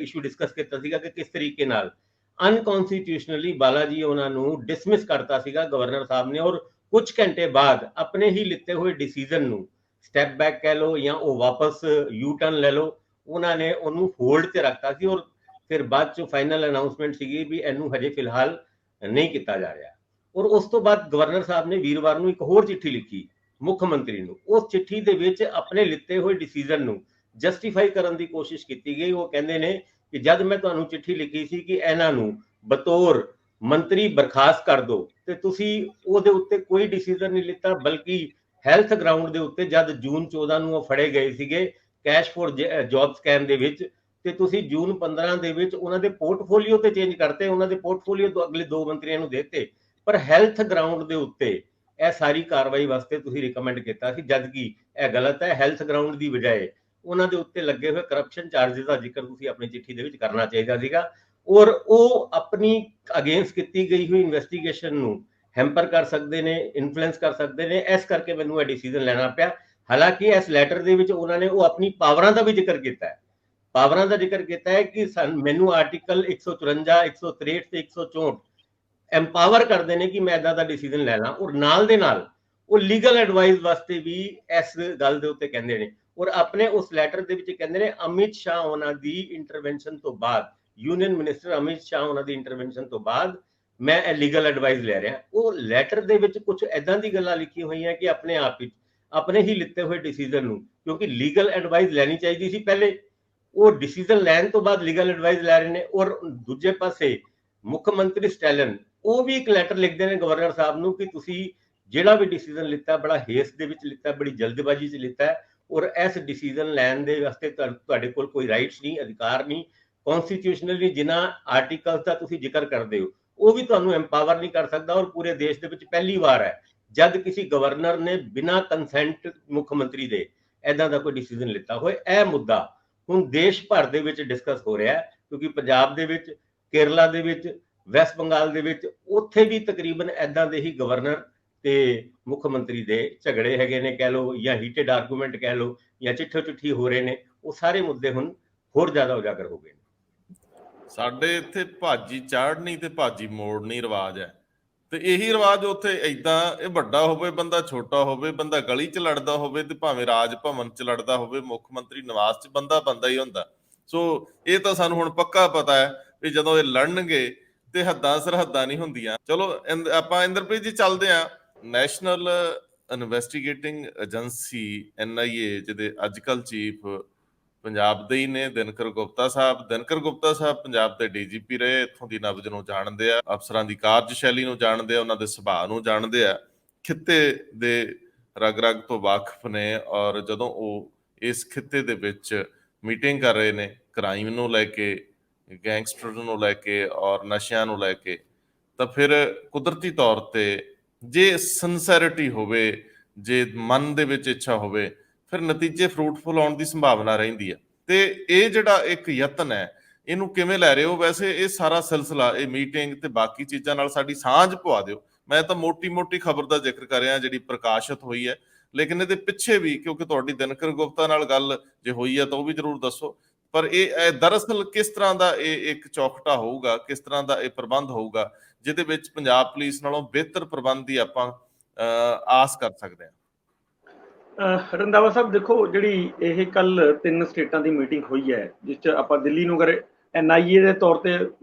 ਇਸ਼ੂ ਡਿਸਕਸ ਕੀਤਾ ਸੀਗਾ ਕਿ ਕਿਸ ਤਰੀਕੇ ਨਾਲ ਅਨਕਨਸਟੀਟਿਊਸ਼ਨਲੀ ਬਾਲਾ ਜੀ ਉਹਨਾਂ ਨੂੰ ਡਿਸਮਿਸ ਕਰਤਾ ਸੀਗਾ ਗਵਰਨਰ ਸਾਹਿਬ ਨੇ, ਔਰ ਕੁਝ ਘੰਟੇ ਬਾਅਦ ਆਪਣੇ ਹੀ ਲਿੱਤੇ ਹੋਏ ਡਿਸੀਜਨ ਨੂੰ ਸਟੈਪ ਬੈਕ ਕਹਿ ਲਓ ਜਾਂ ਉਹ ਵਾਪਸ ਯੂ ਟਰਨ ਲੈ ਲਓ, ਉਹਨਾਂ ਨੇ ਉਹਨੂੰ ਹੋਲਡ ਤੇ ਰੱਖਤਾ ਸੀ। ਔਰ ਫਿਰ ਬਾਅਦ ਚ ਫਾਈਨਲ ਅਨਾਉਂਸਮੈਂਟ ਸੀਗੀ ਵੀ ਇਹਨੂੰ ਹਜੇ ਫਿਲਹਾਲ ਨਹੀਂ ਕੀਤਾ ਜਾ ਰਿਹਾ। ਔਰ ਉਸ ਤੋਂ ਬਾਅਦ ਗਵਰਨਰ ਸਾਹਿਬ ਨੇ ਵੀਰਵਾਰ ਨੂੰ ਇੱਕ ਹੋਰ ਚਿੱਠੀ ਲਿਖੀ ਮੁੱਖ ਮੰਤਰੀ ਨੂੰ। ਉਸ ਚਿੱਠੀ ਦੇ ਵਿੱਚ ਆਪਣੇ ਲਿੱਤੇ ਹੋਏ ਡਿਸੀਜਨ ਨੂੰ ਜਸਟੀਫਾਈ ਕਰਨ ਦੀ ਕੋਸ਼ਿਸ਼ ਕੀਤੀ ਗਈ। ਉਹ ਕਹਿੰਦੇ ਨੇ ਕਿ ਜਦ ਮੈਂ ਤੁਹਾਨੂੰ ਚਿੱਠੀ ਲਿਖੀ ਸੀ ਕਿ ਇਹਨਾਂ ਨੂੰ ਬਤੌਰ ਮੰਤਰੀ ਬਰਖਾਸਤ ਕਰ ਦਿਓ, ਤੇ ਤੁਸੀਂ ਉਹਦੇ ਉੱਤੇ ਕੋਈ ਡਿਸੀਜਨ ਨਹੀਂ ਲਿੱਤਾ, ਬਲਕਿ ਹੈਲਥ ਗਰਾਊਂਡ ਦੇ ਉੱਤੇ ਜਦ ਜੂਨ 14 ਨੂੰ ਉਹ ਫੜੇ ਗਏ ਸੀਗੇ ਕੈਸ਼ ਫॉर ਜੌਬ ਸਕੈਮ ਦੇ ਵਿੱਚ, ਤੇ ਤੁਸੀਂ ਜੂਨ 15 ਦੇ ਵਿੱਚ ਉਹਨਾਂ ਦੇ ਪੋਰਟਫੋਲੀਓ ਤੇ ਚੇਂਜ ਕਰਤੇ, ਉਹਨਾਂ ਦੇ ਪੋਰਟਫੋਲੀਓ ਤੋਂ ਅਗਲੇ 2 ਮੰਤਰੀਆਂ ਨੂੰ ਦੇਤੇ, ਪਰ ਹੈਲਥ ਗਰਾਊਂਡ ਦੇ ਉੱਤੇ ਇਹ ਸਾਰੀ ਕਾਰਵਾਈ ਵਾਸਤੇ ਤੁਸੀਂ ਰਿਕਮੈਂਡ ਕੀਤਾ ਸੀ, ਜਦ ਕਿ ਇਹ ਗਲਤ ਹੈ। ਹੈਲਥ ਗਰਾਊਂਡ ਦੀ ਬਜਾਏ ਉਹਨਾਂ ਦੇ ਉੱਤੇ ਲੱਗੇ ਹੋਏ ਕਰਪਸ਼ਨ ਚਾਰजेस ਦਾ ਜ਼ਿਕਰ ਤੁਸੀਂ ਆਪਣੀ ਚਿੱਠੀ ਦੇ ਵਿੱਚ ਕਰਨਾ ਚਾਹੀਦਾ ਸੀਗਾ, ਔਰ ਉਹ ਆਪਣੀ ਅਗੇਂਸਟ ਕੀਤੀ ਗਈ ਹੋਈ ਇਨਵੈਸਟੀਗੇਸ਼ਨ ਨੂੰ ਹੈਂਪਰ ਕਰ ਸਕਦੇ ਨੇ, ਇਨਫਲੂਐਂਸ ਕਰ ਸਕਦੇ ਨੇ। ਇਸ ਕਰਕੇ ਮੈਨੂੰ ਇਹ ਡਿਸੀਜਨ ਲੈਣਾ ਪਿਆ। ਹਾਲਾਂਕਿ ਇਸ ਲੈਟਰ ਦੇ ਵਿੱਚ ਉਹਨਾਂ ਨੇ ਉਹ ਆਪਣੀ ਪਾਵਰਾਂ ਦਾ ਵੀ ਜ਼ਿਕਰ ਕੀਤਾ ਹੈ, ਪਾਵਰਾਂ ਦਾ ਜ਼ਿਕਰ ਕੀਤਾ ਹੈ ਕਿ ਮੈਨੂੰ ਆਰਟੀਕਲ 154, 163 ਤੇ 164 ਐਮਪਾਵਰ ਕਰਦੇ ਨੇ ਕਿ ਮੈਂ ਇਦਾਂ ਦਾ ਡਿਸੀਜਨ ਲੈ ਲਾਂ, ਔਰ ਨਾਲ ਦੇ ਨਾਲ ਉਹ ਲੀਗਲ ਐਡਵਾਈਸ ਵਾਸਤੇ ਵੀ ਇਸ ਗੱਲ ਦੇ ਉੱਤੇ ਕਹਿੰਦੇ ਨੇ। ਔਰ ਆਪਣੇ ਉਸ ਲੈਟਰ ਦੇ ਵਿੱਚ ਕਹਿੰਦੇ ਨੇ ਅਮਿਤ ਸ਼ਾਹ ਉਹਨਾਂ ਦੀ ਇੰਟਰਵੈਂਸ਼ਨ ਤੋਂ ਬਾਅਦ, ਯੂਨੀਅਨ ਮਿਨਿਸਟਰ ਅਮਿਤ ਸ਼ਾਹ ਉਹਨਾਂ ਦੀ ਇੰਟਰਵੈਂਸ਼ਨ ਤੋਂ ਬਾਅਦ ਮੈਂ ਇਹ ਲੀਗਲ ਐਡਵਾਈਸ ਲੈ ਰਿਹਾ। ਉਹ ਲੈਟਰ ਦੇ ਵਿੱਚ ਕੁਝ ਐਦਾਂ ਦੀ ਗੱਲਾਂ ਲਿਖੀ ਹੋਈਆਂ ਕਿ ਆਪਣੇ ਆਪ ਵਿੱਚ ਆਪਣੇ ਹੀ ਲਿੱਤੇ ਹੋਏ ਡਿਸੀਜਨ ਨੂੰ, ਕਿਉਂਕਿ ਲੀਗਲ ਐਡਵਾਈਸ ਲੈਣੀ ਚਾਹੀਦੀ ਸੀ ਪਹਿਲੇ, ਉਹ ਡਿਸੀਜਨ ਲੈਣ ਤੋਂ ਬਾਅਦ ਲੀਗਲ ਐਡਵਾਈਸ ਲੈ ਰਹੇ ਨੇ। ਔਰ ਦੂਜੇ ਪਾਸੇ ਮੁੱਖ ਮੰਤਰੀ ਸਟੈਲਨ ਉਹ ਵੀ ਇੱਕ ਲੈਟਰ ਲਿਖਦੇ ਨੇ ਗਵਰਨਰ ਸਾਹਿਬ ਨੂੰ ਕਿ ਤੁਸੀਂ ਜਿਹੜਾ ਵੀ ਡਿਸੀਜਨ ਲਿੱਤਾ ਬੜਾ ਹੇਸ ਦੇ ਵਿੱਚ ਲਿੱਤਾ, ਬੜੀ ਜਲਦਬਾਜ਼ੀ 'ਚ ਲਿੱਤਾ ਹੈ, ਔਰ ਇਸ ਡਿਸੀਜਨ ਲੈਣ ਦੇ ਵਾਸਤੇ ਤੁਹਾਡੇ ਕੋਲ ਕੋਈ ਰਾਈਟਸ ਨਹੀਂ, ਅਧਿਕਾਰ ਨਹੀਂ, ਕਨਸਟੀਟਿਊਸ਼ਨਲੀ ਜਿਨ੍ਹਾਂ ਆਰਟੀਕਲਸ ਦਾ ਤੁਸੀਂ ਜ਼ਿਕਰ ਕਰਦੇ ਹੋ ਉਹ ਵੀ ਤੁਹਾਨੂੰ ਐਮਪਾਵਰ ਨਹੀਂ ਕਰ ਸਕਦਾ। ਔਰ ਪੂਰੇ ਦੇਸ਼ ਦੇ ਵਿੱਚ ਪਹਿਲੀ ਵਾਰ ਹੈ ਜਦ ਕਿਸੇ ਗਵਰਨਰ ਨੇ ਬਿਨਾਂ ਕੰਸੈਂਟ ਮੁੱਖ ਮੰਤਰੀ ਦੇ ਐਦਾਂ ਦਾ ਕੋਈ ਡਿਸੀਜਨ ਲਿੱਤਾ ਹੋਏ। ਇਹ ਮੁੱਦਾ ਹੁਣ ਦੇਸ਼ ਭਰ ਦੇ ਵਿੱਚ ਡਿਸਕਸ ਹੋ ਰਿਹਾ ਹੈ, ਕਿਉਂਕਿ ਪੰਜਾਬ ਦੇ ਵਿੱਚ, ਕੇਰਲਾ ਦੇ ਵਿੱਚ, ਵੈਸਟ ਬੰਗਾਲ ਦੇ ਵਿੱਚ, ਉੱਥੇ ਵੀ ਤਕਰੀਬਨ ਐਦਾਂ ਦੇ ਹੀ ਗਵਰਨਰ ਤੇ ਮੁੱਖ ਮੰਤਰੀ ਦੇ ਝਗੜੇ ਹੈਗੇ ਨੇ ਕਹਿ ਲਓ, ਜਾਂ ਹੀਟਡ ਆਰਗੂਮੈਂਟ ਕਹਿ ਲਓ, ਜਾਂ ਚਿੱਠੀ ਹੋ ਰਹੇ ਨੇ। ਉਹ ਸਾਰੇ ਮੁੱਦੇ ਹੁਣ ਹੋਰ ਜ਼ਿਆਦਾ ਉਜਾਗਰ ਹੋ ਗਏ ਨੇ। ਸਾਡੇ ਇੱਥੇ ਭਾਜੀ ਚਾੜਨੀ ਤੇ ਭਾਜੀ ਮੋੜਨੀ ਰਿਵਾਜ ਹੈ, ਤੇ ਇਹੀ ਰਿਵਾਜ ਉੱਥੇ ਏਦਾਂ, ਇਹ ਵੱਡਾ ਹੋਵੇ ਬੰਦਾ, ਛੋਟਾ ਹੋਵੇ ਬੰਦਾ, ਗਲੀ 'ਚ ਲੜਦਾ ਹੋਵੇ ਤੇ ਭਾਵੇਂ ਰਾਜ ਭਵਨ 'ਚ ਲੜਦਾ ਹੋਵੇ, ਮੁੱਖ ਮੰਤਰੀ ਨਿਵਾਸ 'ਚ ਬੰਦਾ ਹੀ ਹੁੰਦਾ। ਸੋ ਇਹ ਤਾਂ ਸਾਨੂੰ ਹੁਣ ਪੱਕਾ ਪਤਾ ਹੈ ਵੀ ਜਦੋਂ ਇਹ ਲੜਨਗੇ ਤੇ ਹੱਦਾਂ ਸਰਹੱਦਾਂ ਨਹੀਂ ਹੁੰਦੀਆਂ। ਚਲੋ ਆਪਾਂ ਇੰਦਰਪ੍ਰੀਤ ਜੀ ਚੱਲਦੇ ਹਾਂ। ਨੈਸ਼ਨਲ ਇਨਵੈਸਟੀਗੇਟਿੰਗ ਏਜੰਸੀ NIA, ਜਿਹਦੇ ਅੱਜ ਕੱਲ੍ਹ ਚੀਫ ਪੰਜਾਬ ਦੇ ਹੀ ਨੇ ਦਿਨਕਰ ਗੁਪਤਾ ਸਾਹਿਬ ਪੰਜਾਬ ਦੇ DGP ਰਹੇ, ਇੱਥੋਂ ਦੀ ਨਬਜ਼ ਨੂੰ ਜਾਣਦੇ ਆ, ਅਫਸਰਾਂ ਦੀ ਕਾਰਜਸ਼ੈਲੀ ਨੂੰ ਜਾਣਦੇ ਆ, ਉਹਨਾਂ ਦੇ ਸੁਭਾਅ ਨੂੰ ਜਾਣਦੇ ਆ, ਖਿੱਤੇ ਦੇ ਰਗ ਤੋਂ ਵਾਕਿਫ ਨੇ। ਔਰ ਜਦੋਂ ਉਹ ਇਸ ਖਿੱਤੇ ਦੇ ਵਿੱਚ ਮੀਟਿੰਗ ਕਰ ਰਹੇ ਨੇ ਕ੍ਰਾਈਮ ਨੂੰ ਲੈ ਕੇ, ਗੈਂਗਸਟਰ ਨੂੰ ਲੈ ਕੇ ਔਰ ਨਸ਼ਿਆਂ ਨੂੰ ਲੈ ਕੇ, ਤਾਂ ਫਿਰ ਕੁਦਰਤੀ ਤੌਰ ਤੇ ਜੇ ਸਿੰਸੈਰਿਟੀ ਹੋਵੇ, ਜੇ ਮਨ ਦੇ ਵਿੱਚ ਇੱਛਾ ਹੋਵੇ, ਫਿਰ ਨਤੀਜੇ ਫਰੂਟਫੁਲ ਆਉਣ ਦੀ ਸੰਭਾਵਨਾ ਰਹਿੰਦੀ ਹੈ। ਤੇ ਇਹ ਜਿਹੜਾ ਇੱਕ ਯਤਨ ਹੈ, ਇਹਨੂੰ ਕਿਵੇਂ ਲੈ ਰਹੇ ਹੋ? ਵੈਸੇ ਇਹ ਸਾਰਾ ਸਿਲਸਿਲਾ, ਇਹ ਮੀਟਿੰਗ ਤੇ ਬਾਕੀ ਚੀਜ਼ਾਂ ਨਾਲ ਸਾਡੀ ਸਾਂਝ ਪਵਾ ਦਿਓ। ਮੈਂ ਤਾਂ ਮੋਟੀ ਖਬਰ ਦਾ ਜ਼ਿਕਰ ਕਰ ਰਿਹਾ ਜਿਹੜੀ ਪ੍ਰਕਾਸ਼ਿਤ ਹੋਈ ਹੈ, ਲੇਕਿਨ ਇਹਦੇ ਪਿੱਛੇ ਵੀ, ਕਿਉਂਕਿ ਤੁਹਾਡੀ ਦਿਨਕਰ ਗੁਪਤਾ ਨਾਲ ਗੱਲ ਜੇ ਹੋਈ ਹੈ ਤਾਂ ਉਹ ਵੀ ਜ਼ਰੂਰ ਦੱਸੋ। ਪਰ ਇਹ ਦਰਅਸਲ ਕਿਸ ਤਰ੍ਹਾਂ ਦਾ ਇਹ ਇੱਕ ਚੌਖਟਾ ਹੋਊਗਾ, ਕਿਸ ਤਰ੍ਹਾਂ ਦਾ ਇਹ ਪ੍ਰਬੰਧ ਹੋਊਗਾ ਜਿਹਦੇ ਵਿੱਚ ਪੰਜਾਬ ਪੁਲਿਸ ਨਾਲੋਂ ਬਿਹਤਰ ਪ੍ਰਬੰਧ ਦੀ ਆਪਾਂ ਆਸ ਕਰ ਸਕਦੇ ਹਾਂ? ਰੰਧਾਵਾ ਸਾਹਿਬ ਦੇਖੋ, ਜਿਹੜੀ ਇਹ ਕੱਲ 3 ਸਟੇਟਾਂ ਦੀ ਮੀਟਿੰਗ ਹੋਈ ਹੈ, ਜਿਸ 'ਚ ਆਪਾਂ ਦਿੱਲੀ ਨੂੰ ਅਗਰ NIA ਦੇ ਤੌਰ ਤੇ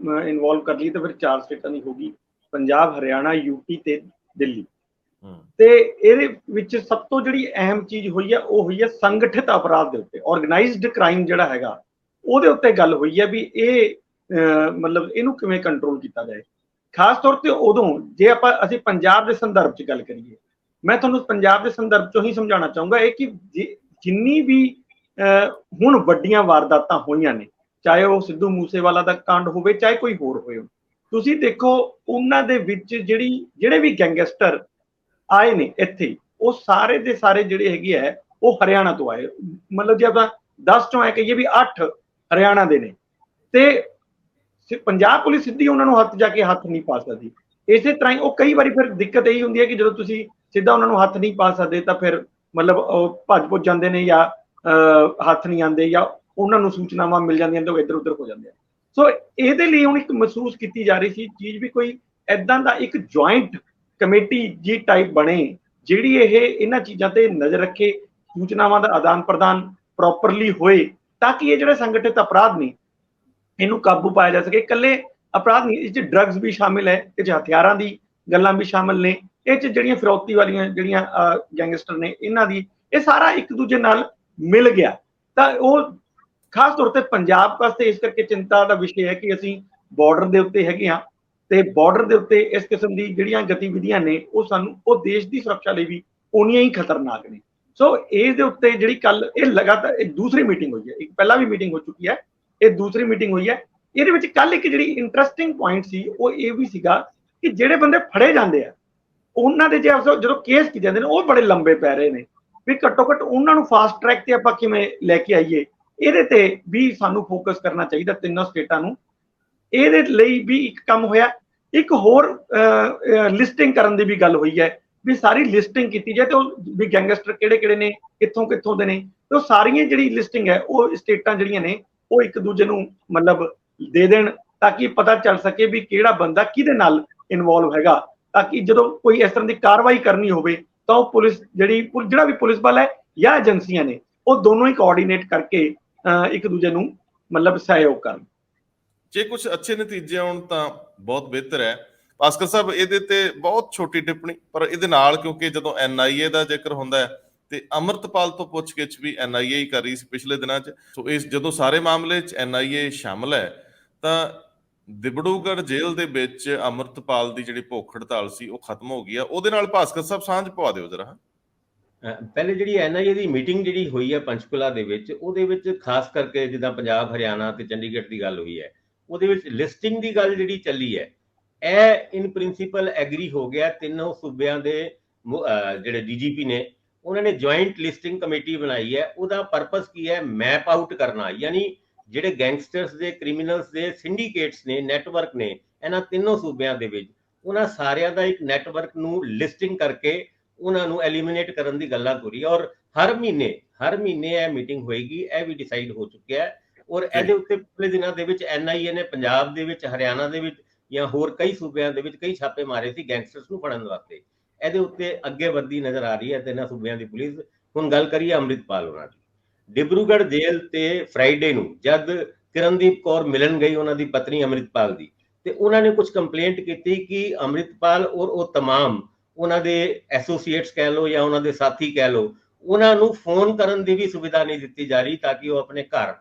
ਇਨਵੋਲਵ ਕਰ ਲਈਏ ਤਾਂ ਫਿਰ 4 ਸਟੇਟਾਂ ਦੀ ਹੋਗੀ, ਪੰਜਾਬ, ਹਰਿਆਣਾ, UP ਤੇ ਦਿੱਲੀ। ਤੇ ਇਹਦੇ ਵਿੱਚ ਸਭ ਤੋਂ ਜਿਹੜੀ ਅਹਿਮ ਚੀਜ਼ ਹੋਈ ਹੈ ਉਹ ਹੋਈ ਹੈ ਸੰਗਠਿਤ ਅਪਰਾਧ ਦੇ ਉੱਤੇ, ਆਰਗੇਨਾਈਜ਼ਡ ਕ੍ਰਾਈਮ ਜਿਹੜਾ ਹੈਗਾ ਉਹਦੇ ਉੱਤੇ ਗੱਲ ਹੋਈ ਹੈ ਵੀ ਇਹ ਮਤਲਬ ਇਹਨੂੰ ਕਿਵੇਂ ਕੰਟਰੋਲ ਕੀਤਾ ਜਾਏ। ਖਾਸ ਤੌਰ ਤੇ ਉਦੋਂ ਜੇ ਅਸੀਂ ਪੰਜਾਬ ਦੇ ਸੰਦਰਭ 'ਚ ਗੱਲ ਕਰੀਏ, ਮੈਂ ਤੁਹਾਨੂੰ ਪੰਜਾਬ ਦੇ ਸੰਦਰਭ 'ਚੋਂ ਹੀ ਸਮਝਾਉਣਾ ਚਾਹੂੰਗਾ ਇਹ ਕਿ ਜਿੰਨੀ ਵੀ ਹੁਣ ਵੱਡੀਆਂ ਵਾਰਦਾਤਾਂ ਹੋਈਆਂ ਨੇ, ਚਾਹੇ ਉਹ ਸਿੱਧੂ ਮੂਸੇਵਾਲਾ ਦਾ ਕਾਂਡ ਹੋਵੇ, ਚਾਹੇ ਕੋਈ ਹੋਰ ਹੋਵੇ, ਤੁਸੀਂ ਦੇਖੋ ਉਹਨਾਂ ਦੇ ਵਿੱਚ ਜਿਹੜੇ ਵੀ ਗੈਂਗਸਟਰ ਆਏ ਨੇ ਇੱਥੇ, ਉਹ ਸਾਰੇ ਦੇ ਸਾਰੇ ਜਿਹੜੇ ਹੈਗੇ ਹੈ ਉਹ ਹਰਿਆਣਾ ਤੋਂ ਆਏ। ਮਤਲਬ ਜੇ ਆਪਾਂ 10 ਚੋਂ ਐ ਕਹੀਏ ਵੀ 8 ਹਰਿਆਣਾ ਦੇ ਨੇ, ਤੇ ਪੰਜਾਬ ਪੁਲਿਸ ਸਿੱਧੀ ਉਹਨਾਂ ਨੂੰ ਹੱਥ ਜਾ ਕੇ ਹੱਥ ਨਹੀਂ ਪਾ ਸਕਦੀ। ਇਸੇ ਤਰ੍ਹਾਂ ਹੀ ਉਹ ਕਈ ਵਾਰੀ ਫਿਰ ਦਿੱਕਤ ਇਹੀ ਹੁੰਦੀ ਹੈ ਕਿ ਜਦੋਂ ਤੁਸੀਂ ਸਿੱਧਾ ਉਹਨਾਂ ਨੂੰ ਹੱਥ ਨਹੀਂ ਪਾ ਸਕਦੇ ਤਾਂ ਫਿਰ ਮਤਲਬ ਉਹ ਭੱਜ ਜਾਂਦੇ ਨੇ, ਜਾਂ ਹੱਥ ਨਹੀਂ ਆਉਂਦੇ, ਜਾਂ ਉਹਨਾਂ ਨੂੰ ਸੂਚਨਾਵਾਂ ਮਿਲ ਜਾਂਦੀਆਂ ਤਾਂ ਉਹ ਇੱਧਰ ਉੱਧਰ ਹੋ ਜਾਂਦੇ ਆ। ਸੋ ਇਹਦੇ ਲਈ ਹੁਣ ਇੱਕ ਮਹਿਸੂਸ ਕੀਤੀ ਜਾ ਰਹੀ ਸੀ ਚੀਜ਼ ਵੀ ਕੋਈ ਏਦਾਂ ਦਾ ਇੱਕ ਜੁਆਇੰਟ ਕਮੇਟੀ ਜੀ ਟਾਈਪ ਬਣੇ ਜਿਹੜੀ ਇਹਨਾਂ ਚੀਜ਼ਾਂ ਤੇ ਨਜ਼ਰ ਰੱਖੇ, ਸੂਚਨਾਵਾਂ ਦਾ ਆਦਾਨ ਪ੍ਰਦਾਨ ਪ੍ਰੋਪਰਲੀ ਹੋਏ, ਤਾਂ ਕਿ ਇਹ ਜਿਹੜੇ ਸੰਗਠਿਤ ਅਪਰਾਧ ਨੇ ਇਹਨੂੰ ਕਾਬੂ ਪਾਇਆ ਜਾ ਸਕੇ। ਇਕੱਲੇ ਅਪਰਾਧ ਨਹੀਂ, ਇਸ 'ਚ ਡਰੱਗਸ ਵੀ ਸ਼ਾਮਿਲ ਹੈ, ਇਹ 'ਚ ਹਥਿਆਰਾਂ ਦੀ ਗੱਲਾਂ ਵੀ ਸ਼ਾਮਿਲ ਨੇ, ਇਹ 'ਚ ਜਿਹੜੀਆਂ ਫਿਰੌਤੀ ਵਾਲੀਆਂ ਜਿਹੜੀਆਂ ਗੈਂਗਸਟਰ ਨੇ ਇਹਨਾਂ ਦੀ, ਇਹ ਸਾਰਾ ਇੱਕ ਦੂਜੇ ਨਾਲ ਮਿਲ ਗਿਆ। ਤਾਂ ਉਹ ਖਾਸ ਤੌਰ ਤੇ ਪੰਜਾਬ ਵਾਸਤੇ ਇਸ ਕਰਕੇ ਚਿੰਤਾ ਦਾ ਵਿਸ਼ੇ ਹੈ ਕਿ ਅਸੀਂ ਬਾਰਡਰ ਦੇ ਉੱਤੇ ਹੈਗੇ ਹਾਂ, ਤੇ ਬਾਰਡਰ ਦੇ ਉੱਤੇ ਇਸ ਕਿਸਮ ਦੀ ਜਿਹੜੀਆਂ ਗਤੀਵਿਧੀਆਂ ਨੇ ਉਹ ਦੇਸ਼ ਦੀ ਸੁਰੱਖਿਆ ਲਈ ਵੀ ਉਨੀਆਂ ਹੀ ਖਤਰਨਾਕ ਨੇ। ਸੋ ਇਹਦੇ ਉੱਤੇ ਜਿਹੜੀ ਕੱਲ ਇਹ ਲਗਾਤਾਰ ਇਹ ਦੂਸਰੀ ਮੀਟਿੰਗ ਹੋਈ ਹੈ, ਇੱਕ ਪਹਿਲਾਂ ਵੀ ਮੀਟਿੰਗ ਹੋ ਚੁੱਕੀ ਹੈ, ਇਹ ਦੂਸਰੀ ਮੀਟਿੰਗ ਹੋਈ ਹੈ। ਇਹਦੇ ਵਿੱਚ ਕੱਲ ਇੱਕ ਜਿਹੜੀ ਇੰਟਰਸਟਿੰਗ ਪੁਆਇੰਟ ਸੀ ਉਹ ਇਹ ਵੀ ਸੀਗਾ ਕਿ ਜਿਹੜੇ ਬੰਦੇ ਫੜੇ ਜਾਂਦੇ ਆ ਉਹਨਾਂ ਦੇ ਜੇ ਜਦੋਂ ਕੇਸ ਕੀਤੇ ਜਾਂਦੇ ਨੇ ਉਹ ਬੜੇ ਲੰਬੇ ਪੈ ਰਹੇ ਨੇ, ਵੀ ਘੱਟੋ ਘੱਟ ਉਹਨਾਂ ਨੂੰ ਫਾਸਟ ਟਰੈਕ ਤੇ ਆਪਾਂ ਕਿਵੇਂ ਲੈ ਕੇ ਆਈਏ, ਇਹਦੇ ਤੇ ਵੀ ਸਾਨੂੰ ਫੋਕਸ ਕਰਨਾ ਚਾਹੀਦਾ ਤਿੰਨੋਂ ਸਟੇਟਾਂ ਨੂੰ। ਇਹਦੇ ਲਈ ਵੀ ਇੱਕ ਕੰਮ ਹੋਇਆ। ਇੱਕ ਹੋਰ ਲਿਸਟਿੰਗ ਕਰਨ ਦੀ ਵੀ ਗੱਲ ਹੋਈ ਹੈ, ਵੀ ਸਾਰੀ ਲਿਸਟਿੰਗ ਕੀਤੀ ਜਾਏ ਤੇ ਉਹ ਵੀ ਗੈਂਗਸਟਰ ਕਿਹੜੇ ਕਿਹੜੇ ਨੇ, ਕਿੱਥੋਂ ਕਿੱਥੋਂ ਦੇ ਨੇ, ਤੇ ਉਹ ਸਾਰੀਆਂ ਜਿਹੜੀ ਲਿਸਟਿੰਗ ਹੈ ਉਹ ਸਟੇਟਾਂ ਜਿਹੜੀਆਂ ਨੇ ਉਹ ਇੱਕ ਦੂਜੇ ਨੂੰ ਮਤਲਬ ਦੇ ਦੇਣ ਤਾਂ ਕਿ ਪਤਾ ਚੱਲ ਸਕੇ ਵੀ ਕਿਹੜਾ ਬੰਦਾ ਕਿਹਦੇ ਨਾਲ ਇਨਵੋਲਵ ਹੈਗਾ, ਤਾਂ ਕਿ ਜਦੋਂ ਕੋਈ ਇਸ ਤਰ੍ਹਾਂ ਦੀ ਕਾਰਵਾਈ ਕਰਨੀ ਹੋਵੇ ਤਾਂ ਉਹ ਪੁਲਿਸ ਜਿਹੜਾ ਵੀ ਪੁਲਿਸ ਬਲ ਹੈ ਜਾਂ ਏਜੰਸੀਆਂ ਨੇ ਉਹ ਦੋਨੋਂ ਹੀ ਕੋਆਰਡੀਨੇਟ ਕਰਕੇ ਇੱਕ ਦੂਜੇ ਨੂੰ ਮਤਲਬ ਸਹਿਯੋਗ ਕਰਨ। ਜੇ ਕੁਝ ਅੱਛੇ ਨਤੀਜੇ ਆਉਣ ਤਾਂ ਬਹੁਤ ਬਿਹਤਰ ਹੈ। ਭਾਸਕਰ ਸਾਹਿਬ, ਇਹਦੇ ਤੇ ਬਹੁਤ ਛੋਟੀ ਟਿੱਪਣੀ, ਪਰ ਇਹਦੇ ਨਾਲ ਕਿਉਂਕਿ ਜਦੋਂ NIA ਦਾ ਜ਼ਿਕਰ ਹੁੰਦਾ ਹੈ ਤੇ ਅੰਮ੍ਰਿਤਪਾਲ ਤੋਂ ਪੁੱਛਗਿੱਛ ਵੀ NIA ਹੀ ਕਰ ਰਹੀ ਸੀ ਪਿਛਲੇ ਦਿਨਾਂ 'ਚ। ਸੋ ਇਸ ਜਦੋਂ ਸਾਰੇ ਮਾਮਲੇ 'ਚ NIA ਸ਼ਾਮਲ ਹੈ ਤਾਂ ਦਿਬੜੂਗੜ੍ਹ ਜੇਲ੍ਹ ਦੇ ਵਿੱਚ ਅੰਮ੍ਰਿਤਪਾਲ ਦੀ ਜਿਹੜੀ ਭੁੱਖ ਹੜਤਾਲ ਸੀ ਉਹ ਖਤਮ ਹੋ ਗਈ ਆ। ਉਹਦੇ ਨਾਲ ਭਾਸਕਰ ਸਾਹਿਬ ਸਾਂਝ ਪਵਾ ਦਿਓ ਜਰਾ। ਪਹਿਲੇ ਜਿਹੜੀ NIA ਦੀ ਮੀਟਿੰਗ ਜਿਹੜੀ ਹੋਈ ਹੈ ਪੰਚਕੂਲਾ ਦੇ ਵਿੱਚ, ਉਹਦੇ ਵਿੱਚ ਖਾਸ ਕਰਕੇ ਜਿੱਦਾਂ ਪੰਜਾਬ, ਹਰਿਆਣਾ ਤੇ ਚੰਡੀਗੜ੍ਹ ਦੀ ਗੱਲ ਹੋਈ ਹੈ, ਉਹਦੇ ਵਿੱਚ ਲਿਸਟਿੰਗ ਦੀ ਗੱਲ ਜਿਹੜੀ ਚੱਲੀ ਹੈ, ਇਹ ਇਨ ਪ੍ਰਿੰਸੀਪਲ ਐਗਰੀ ਹੋ ਗਿਆ। ਤਿੰਨੋਂ ਸੂਬਿਆਂ ਦੇ ਜਿਹੜੇ DGP ਨੇ ਉਹਨਾਂ ਨੇ ਜੁਆਇੰਟ ਲਿਸਟਿੰਗ ਕਮੇਟੀ ਬਣਾਈ ਹੈ। ਉਹਦਾ ਪਰਪਸ ਕੀ ਹੈ? ਮੈਪ ਆਊਟ ਕਰਨਾ, ਯਾਨੀ ਜਿਹੜੇ ਗੈਂਗਸਟਰਸ ਦੇ, ਕ੍ਰਿਮੀਨਲਸ ਦੇ ਸਿੰਡੀਕੇਟਸ ਨੇ, ਨੈਟਵਰਕ ਨੇ ਇਹਨਾਂ ਤਿੰਨੋਂ ਸੂਬਿਆਂ ਦੇ ਵਿੱਚ, ਉਹਨਾਂ ਸਾਰਿਆਂ ਦਾ ਇੱਕ ਨੈਟਵਰਕ ਨੂੰ ਲਿਸਟਿੰਗ ਕਰਕੇ ਉਹਨਾਂ ਨੂੰ ਐਲੀਮੀਨੇਟ ਕਰਨ ਦੀ ਗੱਲਾਂ ਹੋ ਰਹੀ ਹੈ। ਔਰ ਹਰ ਮਹੀਨੇ ਇਹ ਮੀਟਿੰਗ ਹੋਏਗੀ, ਇਹ ਵੀ ਡਿਸਾਈਡ ਹੋ ਚੁੱਕਿਆ ਹੈ। ਔਰ ਇਹਦੇ ਉੱਤੇ ਪਿਛਲੇ ਦਿਨਾਂ ਦੇ ਵਿੱਚ NIA ਨੇ ਪੰਜਾਬ ਦੇ ਵਿੱਚ, ਹਰਿਆਣਾ ਦੇ ਵਿੱਚ ਜਾਂ ਹੋਰ ਕਈ ਸੂਬਿਆਂ ਦੇ ਵਿੱਚ ਕਈ ਛਾਪੇ ਮਾਰੇ ਸੀ ਗੈਂਗਸਟਰਸ ਨੂੰ ਫੜਨ ਵਾਸਤੇ। ਇਹਦੇ ਉੱਤੇ ਅੱਗੇ ਵੱਧਦੀ ਨਜ਼ਰ ਆ ਰਹੀ ਹੈ ਤਿੰਨਾਂ ਸੂਬਿਆਂ ਦੀ ਪੁਲਿਸ। ਹੁਣ ਗੱਲ ਕਰੀਏ ਅੰਮ੍ਰਿਤਪਾਲ ਹੋਣਾ ਦੀ। ਡਿਬਰੂਗੜ੍ਹ ਜੇਲ੍ਹ ਤੇ ਫਰਾਈਡੇ ਨੂੰ ਜਦ ਕਿਰਨਦੀਪ ਕੌਰ ਮਿਲਣ ਗਈ ਉਹਨਾਂ ਦੀ ਪਤਨੀ ਅੰਮ੍ਰਿਤਪਾਲ ਦੀ, ਤੇ ਉਹਨਾਂ ਨੇ ਕੁਝ ਕੰਪਲੇਂਟ ਕੀਤੀ ਕਿ ਅੰਮ੍ਰਿਤਪਾਲ ਔਰ ਉਹ ਤਮਾਮ ਉਹਨਾਂ ਦੇ ਐਸੋਸੀਏਟਸ ਕਹਿ ਲਓ ਜਾਂ ਉਹਨਾਂ ਦੇ ਸਾਥੀ ਕਹਿ ਲਓ, ਉਹਨਾਂ ਨੂੰ ਫੋਨ ਕਰਨ ਦੀ ਵੀ ਸੁਵਿਧਾ ਨਹੀਂ ਦਿੱਤੀ ਜਾ ਰਹੀ ਤਾਂ ਕਿ ਉਹ ਆਪਣੇ ਘਰ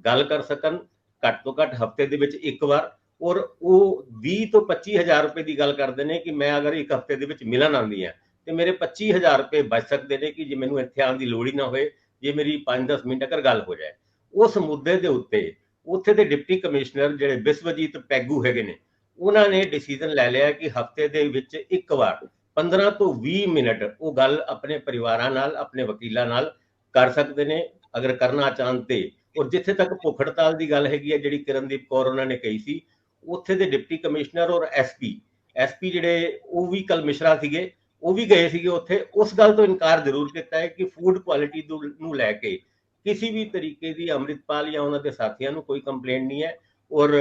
ਗੱਲ ਕਰ ਸਕਣ ਘੱਟ ਤੋਂ ਘੱਟ ਹਫ਼ਤੇ ਦੇ ਵਿੱਚ ਇੱਕ ਵਾਰ। ਔਰ ਉਹ 20 ਤੋਂ 25,000 ਰੁਪਏ ਦੀ ਗੱਲ ਕਰਦੇ ਨੇ ਕਿ ਮੈਂ ਅਗਰ ਇੱਕ ਹਫ਼ਤੇ ਦੇ ਵਿੱਚ ਮਿਲਣ ਆਉਂਦੀ ਹਾਂ ਤੇ ਮੇਰੇ 25,000 ਰੁਪਏ ਬਚ ਸਕਦੇ ਨੇ ਕਿ ਜੇ ਮੈਨੂੰ ਇੱਥੇ ਆਉਣ ਦੀ ਲੋੜ ਹੀ ਨਾ ਹੋਏ, ਜੇ ਮੇਰੀ 5-10 ਮਿੰਟ ਅਗਰ ਗੱਲ ਹੋ ਜਾਏ। ਉਸ ਮੁੱਦੇ ਦੇ ਉੱਤੇ ਉੱਥੇ ਦੇ ਡਿਪਟੀ ਕਮਿਸ਼ਨਰ ਜਿਹੜੇ ਬਿਸਵਜੀਤ ਪੈਗੂ ਹੈਗੇ ਨੇ, ਉਹਨਾਂ ਨੇ ਡਿਸੀਜਨ ਲੈ ਲਿਆ ਕਿ ਹਫ਼ਤੇ ਦੇ ਵਿੱਚ ਇੱਕ ਵਾਰ 15 ਤੋਂ 20 ਮਿੰਟ ਉਹ ਗੱਲ ਆਪਣੇ ਪਰਿਵਾਰਾਂ ਨਾਲ, ਆਪਣੇ ਵਕੀਲਾਂ ਨਾਲ ਕਰ ਸਕਦੇ ਨੇ ਅਗਰ ਕਰਨਾ ਚਾਹਣ ਤੇ। ਔਰ ਜਿੱਥੇ ਤੱਕ ਭੁੱਖ ਹੜਤਾਲ ਦੀ ਗੱਲ ਹੈਗੀ ਹੈ ਜਿਹੜੀ ਕਿਰਨਦੀਪ ਕੌਰ ਉਹਨਾਂ ਨੇ ਕਹੀ ਸੀ, ਉੱਥੇ ਦੇ ਡਿਪਟੀ ਕਮਿਸ਼ਨਰ ਔਰ ਐਸਪੀ ਜਿਹੜੇ ਉਹ ਵੀ ਕੱਲ ਮਿਸ਼ਰਾ ਸੀਗੇ, ਉਹ ਵੀ ਗਏ ਸੀਗੇ ਉੱਥੇ। ਉਸ ਗੱਲ ਤੋਂ ਇਨਕਾਰ ਜ਼ਰੂਰ ਕੀਤਾ ਹੈ ਕਿ ਫੂਡ ਕੁਆਲਿਟੀ ਨੂੰ ਲੈ ਕੇ ਕਿਸੇ ਵੀ ਤਰੀਕੇ ਦੀ ਅੰਮ੍ਰਿਤਪਾਲ ਜਾਂ ਉਹਨਾਂ ਦੇ ਸਾਥੀਆਂ ਨੂੰ ਕੋਈ ਕੰਪਲੇਂਟ ਨਹੀਂ ਹੈ। ਔਰ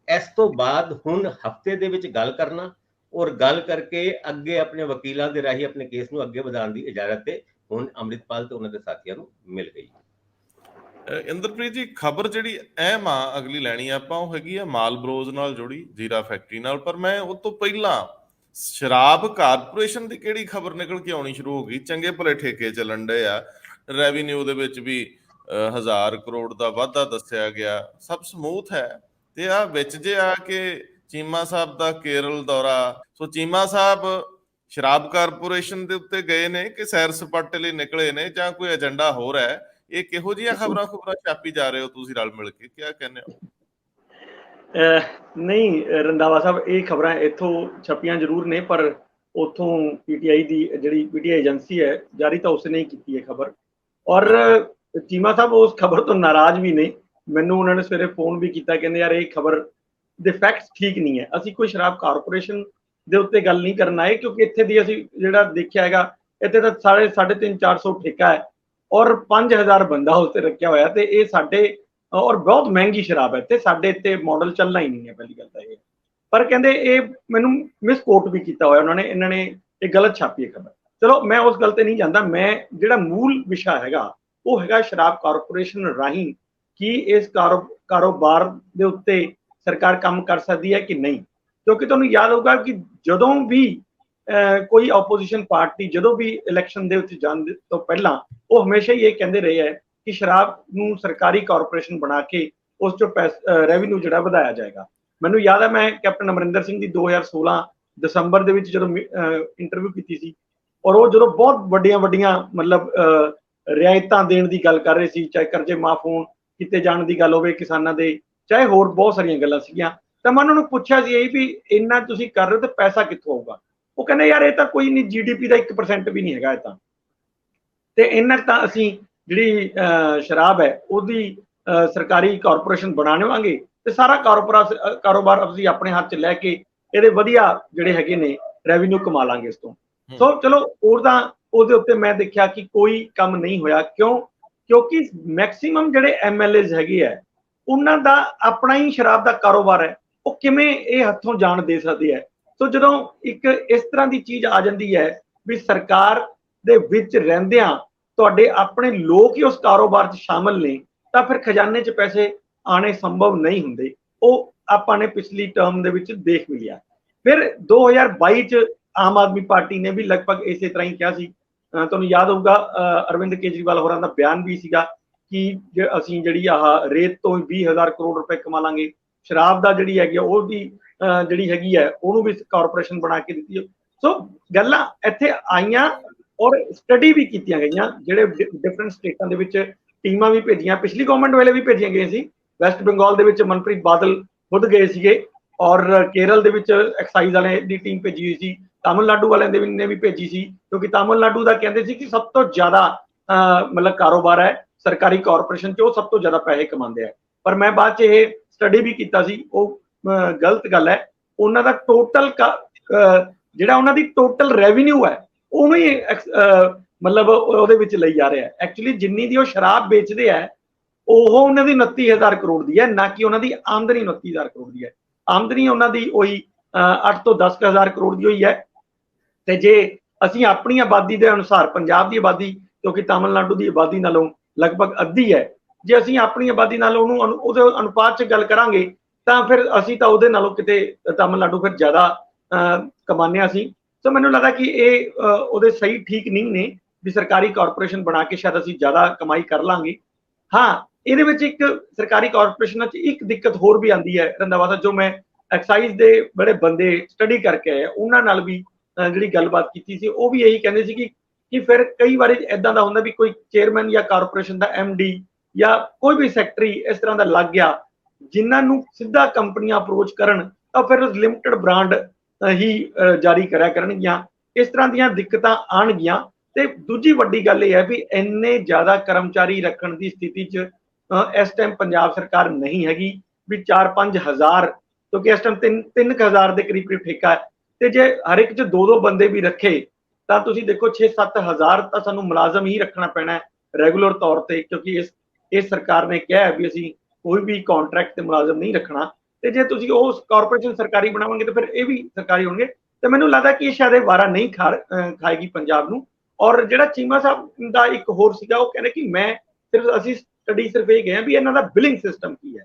ਇਸ ਤੋਂ ਬਾਅਦ ਹੁਣ ਹਫ਼ਤੇ ਦੇ ਵਿੱਚ ਗੱਲ ਕਰਨਾ ਔਰ ਗੱਲ ਕਰਕੇ ਅੱਗੇ ਆਪਣੇ ਵਕੀਲਾਂ ਦੇ ਰਾਹੀਂ ਆਪਣੇ ਕੇਸ ਨੂੰ ਅੱਗੇ ਵਧਾਉਣ ਦੀ ਇਜਾਜ਼ਤ ਤੇ ਹੁਣ ਅੰਮ੍ਰਿਤਪਾਲ ਤੇ ਉਹਨਾਂ ਦੇ ਸਾਥੀਆਂ ਨੂੰ ਮਿਲ ਗਈ। ਇੰਦਰਪ੍ਰੀਤ ਜੀ, ਖਬਰ ਜਿਹੜੀ ਅਹਿਮ ਆ ਅਗਲੀ ਲੈਣੀ ਆਪਾਂ, ਉਹ ਹੈਗੀ ਆ ਮਾਲ ਬਰੋਜ਼ ਨਾਲ ਜੁੜੀ, ਜ਼ੀਰਾ ਫੈਕਟਰੀ ਨਾਲ। ਪਰ ਮੈਂ ਉਹ ਤੋਂ ਪਹਿਲਾਂ ਸ਼ਰਾਬ ਕਾਰਪੋਰੇਸ਼ਨ ਦੀ ਕਿਹੜੀ ਖਬਰ ਨਿਕਲ ਕੇ ਆਉਣੀ ਸ਼ੁਰੂ ਹੋ ਗਈ। ਚੰਗੇ ਭਲੇ ਠੇਕੇ ਚੱਲਣ ਡੇ ਆ, ਰੈਵਨਿਊ ਦੇ ਵਿੱਚ ਵੀ 1000 ਕਰੋੜ ਦਾ ਵਾਧਾ ਦੱਸਿਆ ਗਿਆ, ਸਭ ਸਮੂਥ ਹੈ। ਤੇ ਆ ਵਿੱਚ ਜੇ ਆ ਕੇ ਚੀਮਾ ਸਾਹਿਬ ਦਾ ਕੇਰਲ ਦੌਰਾ। ਸੋ ਚੀਮਾ ਸਾਹਿਬ ਸ਼ਰਾਬ ਕਾਰਪੋਰੇਸ਼ਨ ਦੇ ਉੱਤੇ ਗਏ ਨੇ ਕਿ ਸੈਰ ਸਪਾਟੇ ਲਈ ਨਿਕਲੇ ਨੇ ਜਾਂ ਕੋਈ ਏਜੰਡਾ ਹੋਰ ਹੈ? ਇਹ ਕਿਹੋ ਜਿਹੀਆਂ ਖਬਰਾਂ ਛਾਪੀ ਜਾ ਰਹੇ ਹੋ ਤੁਸੀਂ ਰਲ ਮਿਲ ਕੇ, ਕੀ ਕਹਿੰਦੇ ਹੋ? ਨਹੀਂ ਰੰਧਾਵਾ ਸਾਹਿਬ, ਇਹ ਖਬਰਾਂ ਇੱਥੋਂ ਛਪੀਆਂ ਜ਼ਰੂਰ ਨੇ ਪਰ ਉੱਥੋਂ PTI ਦੀ ਜਿਹੜੀ PTI ਏਜੰਸੀ ਹੈ ਜਾਰੀ ਤਾਂ ਉਸਨੇ ਹੀ ਕੀਤੀ ਹੈ ਖਬਰ। ਔਰ ਚੀਮਾ ਸਾਹਿਬ ਉਸ ਖਬਰ ਤੋਂ ਨਾਰਾਜ਼ ਵੀ ਨੇ। ਮੈਨੂੰ ਉਹਨਾਂ ਨੇ ਸਵੇਰੇ ਫੋਨ ਵੀ ਕੀਤਾ, ਕਹਿੰਦੇ ਯਾਰ ਇਹ ਖਬਰ ਦੇ ਫੈਕਟਸ ਠੀਕ ਨਹੀਂ ਹੈ, ਅਸੀਂ ਕੋਈ ਸ਼ਰਾਬ ਕਾਰਪੋਰੇਸ਼ਨ ਦੇ ਉੱਤੇ ਗੱਲ ਨਹੀਂ ਕਰਨ ਆਏ, ਕਿਉਂਕਿ ਇੱਥੇ ਦੀ ਅਸੀਂ ਜਿਹੜਾ ਦੇਖਿਆ ਹੈਗਾ ਇੱਥੇ ਤਾਂ 350-400 ਠੇਕਾ ਹੈ ਔਰ 5000 ਬੰਦਾ ਉਸ ਤੇ ਰੱਖਿਆ ਹੋਇਆ, ਤੇ ਇਹ ਸਾਡੇ ਔਰ ਬਹੁਤ ਮਹਿੰਗੀ ਸ਼ਰਾਬ ਹੈ ਤੇ ਸਾਡੇ ਇੱਥੇ ਮਾਡਲ ਚੱਲਣਾ ਹੀ ਨਹੀਂ ਹੈ, ਪਹਿਲੀ ਗੱਲ ਤਾਂ ਇਹ। ਪਰ ਕਹਿੰਦੇ ਇਹ ਮੈਨੂੰ ਮਿਸਕੋਟ ਵੀ ਕੀਤਾ ਹੋਇਆ ਉਹਨਾਂ ਨੇ, ਇਹਨਾਂ ਨੇ ਇਹ ਗਲਤ ਛਾਪੀ ਹੈ ਖਬਰ। ਚਲੋ ਮੈਂ ਉਸ ਗੱਲ ਤੇ ਨਹੀਂ ਜਾਂਦਾ। ਮੈਂ ਜਿਹੜਾ ਮੂਲ ਵਿਸ਼ਾ ਹੈਗਾ ਉਹ ਹੈਗਾ ਸ਼ਰਾਬ ਕਾਰਪੋਰੇਸ਼ਨ ਰਾਹੀਂ ਕੀ ਇਸ ਕਾਰੋਬਾਰ ਦੇ ਉੱਤੇ ਸਰਕਾਰ ਕੰਮ ਕਰ ਸਕਦੀ ਹੈ ਕਿ ਨਹੀਂ। ਕਿਉਂਕਿ ਤੁਹਾਨੂੰ ਯਾਦ ਹੋਊਗਾ ਕਿ ਜਦੋਂ ਵੀ ਕੋਈ ਆਪੋਜੀਸ਼ਨ ਪਾਰਟੀ ਜਦੋਂ ਵੀ ਇਲੈਕਸ਼ਨ ਦੇ ਵਿੱਚ ਜਾਣ ਤੋਂ ਪਹਿਲਾਂ ਉਹ ਹਮੇਸ਼ਾ ਹੀ ਇਹ ਕਹਿੰਦੇ ਰਹੇ ਹੈ ਕਿ ਸ਼ਰਾਬ ਨੂੰ ਸਰਕਾਰੀ ਕਾਰਪੋਰੇਸ਼ਨ ਬਣਾ ਕੇ ਉਸ ਚੋਂ ਰੈਵਨਿਊ ਜਿਹੜਾ ਵਧਾਇਆ ਜਾਏਗਾ। ਮੈਨੂੰ ਯਾਦ ਹੈ ਮੈਂ ਕੈਪਟਨ ਅਮਰਿੰਦਰ ਸਿੰਘ ਦੀ 2016 ਦਸੰਬਰ ਦੇ ਵਿੱਚ ਜਦੋਂ ਇੰਟਰਵਿਊ ਕੀਤੀ ਸੀ, ਔਰ ਉਹ ਜਦੋਂ ਬਹੁਤ ਵੱਡੀਆਂ ਮਤਲਬ ਰਿਆਇਤਾਂ ਦੇਣ ਦੀ ਗੱਲ ਕਰ ਰਹੇ ਸੀ, ਚਾਹੇ ਕਰਜ਼ੇ ਮਾਫ ਹੋਣ ਕੀਤੇ ਜਾਣ ਦੀ ਗੱਲ ਹੋਵੇ ਕਿਸਾਨਾਂ ਦੇ, ਚਾਹੇ ਹੋਰ ਬਹੁਤ ਸਾਰੀਆਂ ਗੱਲਾਂ ਸੀਗੀਆਂ। ਤਾਂ ਮੈਂ ਉਹਨਾਂ ਨੂੰ ਪੁੱਛਿਆ ਸੀ ਇਹ ਵੀ ਇੰਨਾ ਤੁਸੀਂ ਕਰ ਰਹੇ ਹੋ ਤੇ ਪੈਸਾ ਕਿੱਥੋਂ ਆਊਗਾ? ਉਹ ਕਹਿੰਦੇ ਯਾਰ ਇਹ ਤਾਂ ਕੋਈ ਨਹੀਂ, GDP ਦਾ 1% ਵੀ ਨਹੀਂ ਹੈਗਾ ਇਹ ਤਾਂ, ਤੇ ਇੰਨਾ ਤਾਂ ਅਸੀਂ ਜਿਹੜੀ ਸ਼ਰਾਬ ਹੈ ਉਹਦੀ ਸਰਕਾਰੀ ਕਾਰਪੋਰੇਸ਼ਨ ਬਣਾ ਲਵਾਂਗੇ ਤੇ ਸਾਰਾ ਕਾਰੋਬਾਰ ਅਸੀਂ ਆਪਣੇ ਹੱਥ 'ਚ ਲੈ ਕੇ ਇਹਦੇ ਵਧੀਆ ਜਿਹੜੇ ਹੈਗੇ ਨੇ ਰੈਵਨਿਊ ਕਮਾ ਲਾਂਗੇ ਇਸ ਤੋਂ। ਸੋ ਚਲੋ ਉਹਦੇ ਉੱਤੇ ਮੈਂ ਦੇਖਿਆ ਕਿ ਕੋਈ ਕੰਮ ਨਹੀਂ ਹੋਇਆ। ਕਿਉਂਕਿ ਮੈਕਸਿਮਮ ਜਿਹੜੇ MLAs ਹੈਗੇ ਆ ਉਹਨਾਂ ਦਾ ਆਪਣਾ ਹੀ ਸ਼ਰਾਬ ਦਾ ਕਾਰੋਬਾਰ ਹੈ, ਉਹ ਕਿਵੇਂ ਇਹ ਹੱਥੋਂ ਜਾਣ ਦੇ ਸਕਦੇ ਹੈ? ਸੋ ਜਦੋਂ ਇੱਕ ਇਸ ਤਰ੍ਹਾਂ ਦੀ ਚੀਜ਼ ਆ ਜਾਂਦੀ ਹੈ ਵੀ ਸਰਕਾਰ ਦੇ ਵਿੱਚ ਰਹਿੰਦਿਆਂ ਤੁਹਾਡੇ ਆਪਣੇ ਲੋਕ ਹੀ ਉਸ ਕਾਰੋਬਾਰ 'ਚ ਸ਼ਾਮਲ ਨੇ, ਤਾਂ ਫਿਰ ਖਜ਼ਾਨੇ 'ਚ ਪੈਸੇ ਆਣੇ ਸੰਭਵ ਨਹੀਂ ਹੁੰਦੇ। ਉਹ ਆਪਾਂ ਨੇ ਪਿਛਲੀ ਟਰਮ ਦੇ ਵਿੱਚ ਦੇਖ ਵੀ ਲਿਆ। ਫਿਰ 2022 'ਚ ਆਮ ਆਦਮੀ ਪਾਰਟੀ ਨੇ ਵੀ ਲਗਭਗ ਇਸੇ ਤਰ੍ਹਾਂ ਹੀ ਕਿਹਾ ਸੀ। ਤੁਹਾਨੂੰ ਯਾਦ ਹੋਊਗਾ ਅਰਵਿੰਦ ਕੇਜਰੀਵਾਲ ਹੋਰਾਂ ਦਾ ਬਿਆਨ ਵੀ ਸੀਗਾ ਕਿ ਅਸੀਂ ਜਿਹੜੀ ਆਹ ਰੇਤ ਤੋਂ 20,000 ਕਰੋੜ ਰੁਪਏ ਕਮਾ ਲਾਂਗੇ, ਸ਼ਰਾਬ ਦਾ ਜਿਹੜੀ ਹੈਗੀ ਉਹਦੀ ਜਿਹੜੀ ਹੈਗੀ ਹੈ ਉਹਨੂੰ ਵੀ ਕਾਰਪੋਰੇਸ਼ਨ ਬਣਾ ਕੇ ਦਿੱਤੀ। ਸੋ ਗੱਲਾਂ ਇੱਥੇ ਆਈਆਂ ਔਰ ਸਟੱਡੀ ਵੀ ਕੀਤੀਆਂ ਗਈਆਂ, ਜਿਹੜੇ ਡਿਫਰੈਂਟ ਸਟੇਟਾਂ ਦੇ ਵਿੱਚ ਟੀਮਾਂ ਵੀ ਭੇਜੀਆਂ, ਪਿਛਲੀ ਗਵਰਨਮੈਂਟ ਵੇਲੇ ਵੀ ਭੇਜੀਆਂ ਗਈਆਂ ਸੀ। ਵੈਸਟ ਬੰਗਾਲ ਦੇ ਵਿੱਚ ਮਨਪ੍ਰੀਤ ਬਾਦਲ ਖੁਦ ਗਏ ਸੀਗੇ, ਔਰ ਕੇਰਲ ਦੇ ਵਿੱਚ ਐਕਸਾਈਜ਼ ਵਾਲੇ ਦੀ ਟੀਮ ਭੇਜੀ ਹੋਈ ਸੀ, ਤਾਮਿਲਨਾਡੂ ਵਾਲਿਆਂ ਦੇ ਨੇ ਵੀ ਭੇਜੀ ਸੀ, ਕਿਉਂਕਿ ਤਾਮਿਲਨਾਡੂ ਦਾ ਕਹਿੰਦੇ ਸੀ ਕਿ ਸਭ ਤੋਂ ਜ਼ਿਆਦਾ ਮਤਲਬ ਕਾਰੋਬਾਰ ਹੈ ਸਰਕਾਰੀ ਕਾਰਪੋਰੇਸ਼ਨ 'ਚ, ਉਹ ਸਭ ਤੋਂ ਜ਼ਿਆਦਾ ਪੈਸੇ ਕਮਾਉਂਦੇ ਆ। ਪਰ ਮੈਂ ਬਾਅਦ 'ਚ ਇਹ ਸਟੱਡੀ ਵੀ ਕੀਤਾ ਸੀ, ਉਹ ਗਲਤ ਗੱਲ ਹੈ। ਉਹਨਾਂ ਦਾ ਟੋਟਲ ਜਿਹੜਾ ਉਹਨਾਂ ਦੀ ਟੋਟਲ ਰੈਵਨਿਊ ਹੈ ਉਹਨੂੰ ਹੀ ਮਤਲਬ ਉਹਦੇ ਵਿੱਚ ਲਈ ਜਾ ਰਿਹਾ। ਐਕਚੁਅਲੀ ਜਿੰਨੀ ਦੀ ਉਹ ਸ਼ਰਾਬ ਵੇਚਦੇ ਆ ਉਹ ਉਹਨਾਂ ਦੀ 29,000 ਕਰੋੜ ਦੀ ਹੈ, ਨਾ ਕਿ ਉਹਨਾਂ ਦੀ ਆਮਦਨੀ 29,000 ਕਰੋੜ ਦੀ ਹੈ। ਆਮਦਨੀ ਉਹਨਾਂ ਦੀ ਉਹੀ 8 ਤੋਂ 10,000 ਕਰੋੜ ਦੀ ਹੋਈ ਹੈ। ਤੇ ਜੇ ਅਸੀਂ ਆਪਣੀ ਆਬਾਦੀ ਦੇ ਅਨੁਸਾਰ, ਪੰਜਾਬ ਦੀ ਆਬਾਦੀ ਕਿਉਂਕਿ ਤਾਮਿਲਨਾਡੂ ਦੀ ਆਬਾਦੀ ਨਾਲੋਂ ਲਗਭਗ ਅੱਧੀ ਹੈ, ਜੇ ਅਸੀਂ ਆਪਣੀ ਆਬਾਦੀ ਨਾਲ ਉਹਨੂੰ ਉਹਦੇ ਅਨੁਪਾਤ 'ਚ ਗੱਲ ਕਰਾਂਗੇ ਤਾਂ ਫਿਰ ਅਸੀਂ ਤਾਂ ਉਹਦੇ ਨਾਲੋਂ ਕਿਤੇ ਤਾਮਿਲਨਾਡੂ ਫਿਰ ਜ਼ਿਆਦਾ ਕਮਾਉਂਦੇ ਹਾਂ ਅਸੀਂ। ਸੋ ਮੈਨੂੰ ਲੱਗਦਾ ਕਿ ਇਹ ਉਹਦੇ ਸਹੀ ਠੀਕ ਨਹੀਂ ਨੇ ਵੀ ਸਰਕਾਰੀ ਕਾਰਪੋਰੇਸ਼ਨ ਬਣਾ ਕੇ ਸ਼ਾਇਦ ਅਸੀਂ ਜ਼ਿਆਦਾ ਕਮਾਈ ਕਰ ਲਾਂਗੇ। ਹਾਂ, ਇਹਦੇ ਵਿੱਚ ਇੱਕ ਸਰਕਾਰੀ ਕਾਰਪੋਰੇਸ਼ਨਾਂ 'ਚ ਇੱਕ ਦਿੱਕਤ ਹੋਰ ਵੀ ਆਉਂਦੀ ਹੈ ਰੰਧਾਵਾ, ਜੋ ਮੈਂ ਐਕਸਾਈਜ਼ ਦੇ ਬੜੇ ਬੰਦੇ ਸਟੱਡੀ ਕਰਕੇ ਆਏ ਉਹਨਾਂ ਨਾਲ ਵੀ ਜਿਹੜੀ ਗੱਲਬਾਤ ਕੀਤੀ ਸੀ, ਉਹ ਵੀ ਇਹੀ ਕਹਿੰਦੇ ਸੀ ਕਿ ਫਿਰ ਕਈ ਵਾਰੀ ਇਦਾਂ ਦਾ ਹੁੰਦਾ ਵੀ ਕੋਈ ਚੇਅਰਮੈਨ ਜਾਂ ਕਾਰਪੋਰੇਸ਼ਨ ਦਾ MD ਜਾਂ ਕੋਈ ਵੀ ਸੈਕਟਰੀ ਇਸ ਤਰ੍ਹਾਂ ਦਾ ਲੱਗ ਗਿਆ ਜਿਨ੍ਹਾਂ ਨੂੰ ਸਿੱਧਾ ਕੰਪਨੀਆਂ ਅਪਰੋਚ ਕਰਨ ਤਾਂ ਫਿਰ ਲਿਮਟਿਡ ਬ੍ਰਾਂਡ ਹੀ ਜਾਰੀ ਕਰਿਆ ਕਰਨਗੀਆਂ। ਇਸ ਤਰ੍ਹਾਂ ਦੀਆਂ ਦਿੱਕਤਾਂ ਆਉਣਗੀਆਂ। ਤੇ ਦੂਜੀ ਵੱਡੀ ਗੱਲ ਇਹ ਹੈ ਵੀ ਇੰਨੇ ਜ਼ਿਆਦਾ ਕਰਮਚਾਰੀ ਰੱਖਣ ਦੀ ਸਥਿਤੀ 'ਚ ਇਸ ਟਾਈਮ ਪੰਜਾਬ ਸਰਕਾਰ ਨਹੀਂ ਹੈਗੀ ਵੀ 4-5 ਹਜ਼ਾਰ, ਕਿਉਂਕਿ ਇਸ ਟਾਈਮ 3,000 ਦੇ ਕਰੀਬ ਠੇਕਾ ਹੈ, ਤੇ ਜੇ ਹਰ ਇੱਕ 'ਚ 2-2 ਬੰਦੇ ਵੀ ਰੱਖੇ ਤਾਂ ਤੁਸੀਂ ਦੇਖੋ 6-7 ਹਜ਼ਾਰ ਤਾਂ ਸਾਨੂੰ ਮੁਲਾਜ਼ਮ ਹੀ ਰੱਖਣਾ ਪੈਣਾ ਹੈ ਰੈਗੂਲਰ ਤੌਰ ਤੇ, ਕਿਉਂਕਿ ਇਸ ਸਰਕਾਰ ਨੇ ਕਿਹਾ ਵੀ ਅਸੀਂ ਕੋਈ ਵੀ ਕੰਟਰੈਕਟ ਤੇ ਮੁਲਾਜ਼ਮ ਨਹੀਂ ਰੱਖਣਾ। ਤੇ ਜੇ ਤੁਸੀਂ ਉਹ ਕਾਰਪੋਰੇਸ਼ਨ ਸਰਕਾਰੀ ਬਣਾਵਾਂਗੇ ਤਾਂ ਫਿਰ ਇਹ ਵੀ ਸਰਕਾਰੀ ਹੋਣਗੇ। ਤੇ ਮੈਨੂੰ ਲੱਗਦਾ ਕਿ ਸ਼ਾਇਦ ਇਹ ਵਾਰਾ ਨਹੀਂ ਖਾਏਗੀ ਪੰਜਾਬ ਨੂੰ। ਔਰ ਜਿਹੜਾ ਚੀਮਾ ਸਾਹਿਬ ਦਾ ਇੱਕ ਹੋਰ ਸੀਗਾ, ਉਹ ਕਹਿੰਦੇ ਕਿ ਅਸੀਂ ਸਟੱਡੀ ਸਿਰਫ ਇਹ ਗਏ ਹਾਂ ਵੀ ਇਹਨਾਂ ਦਾ ਬਿਲਿੰਗ ਸਿਸਟਮ ਕੀ ਹੈ,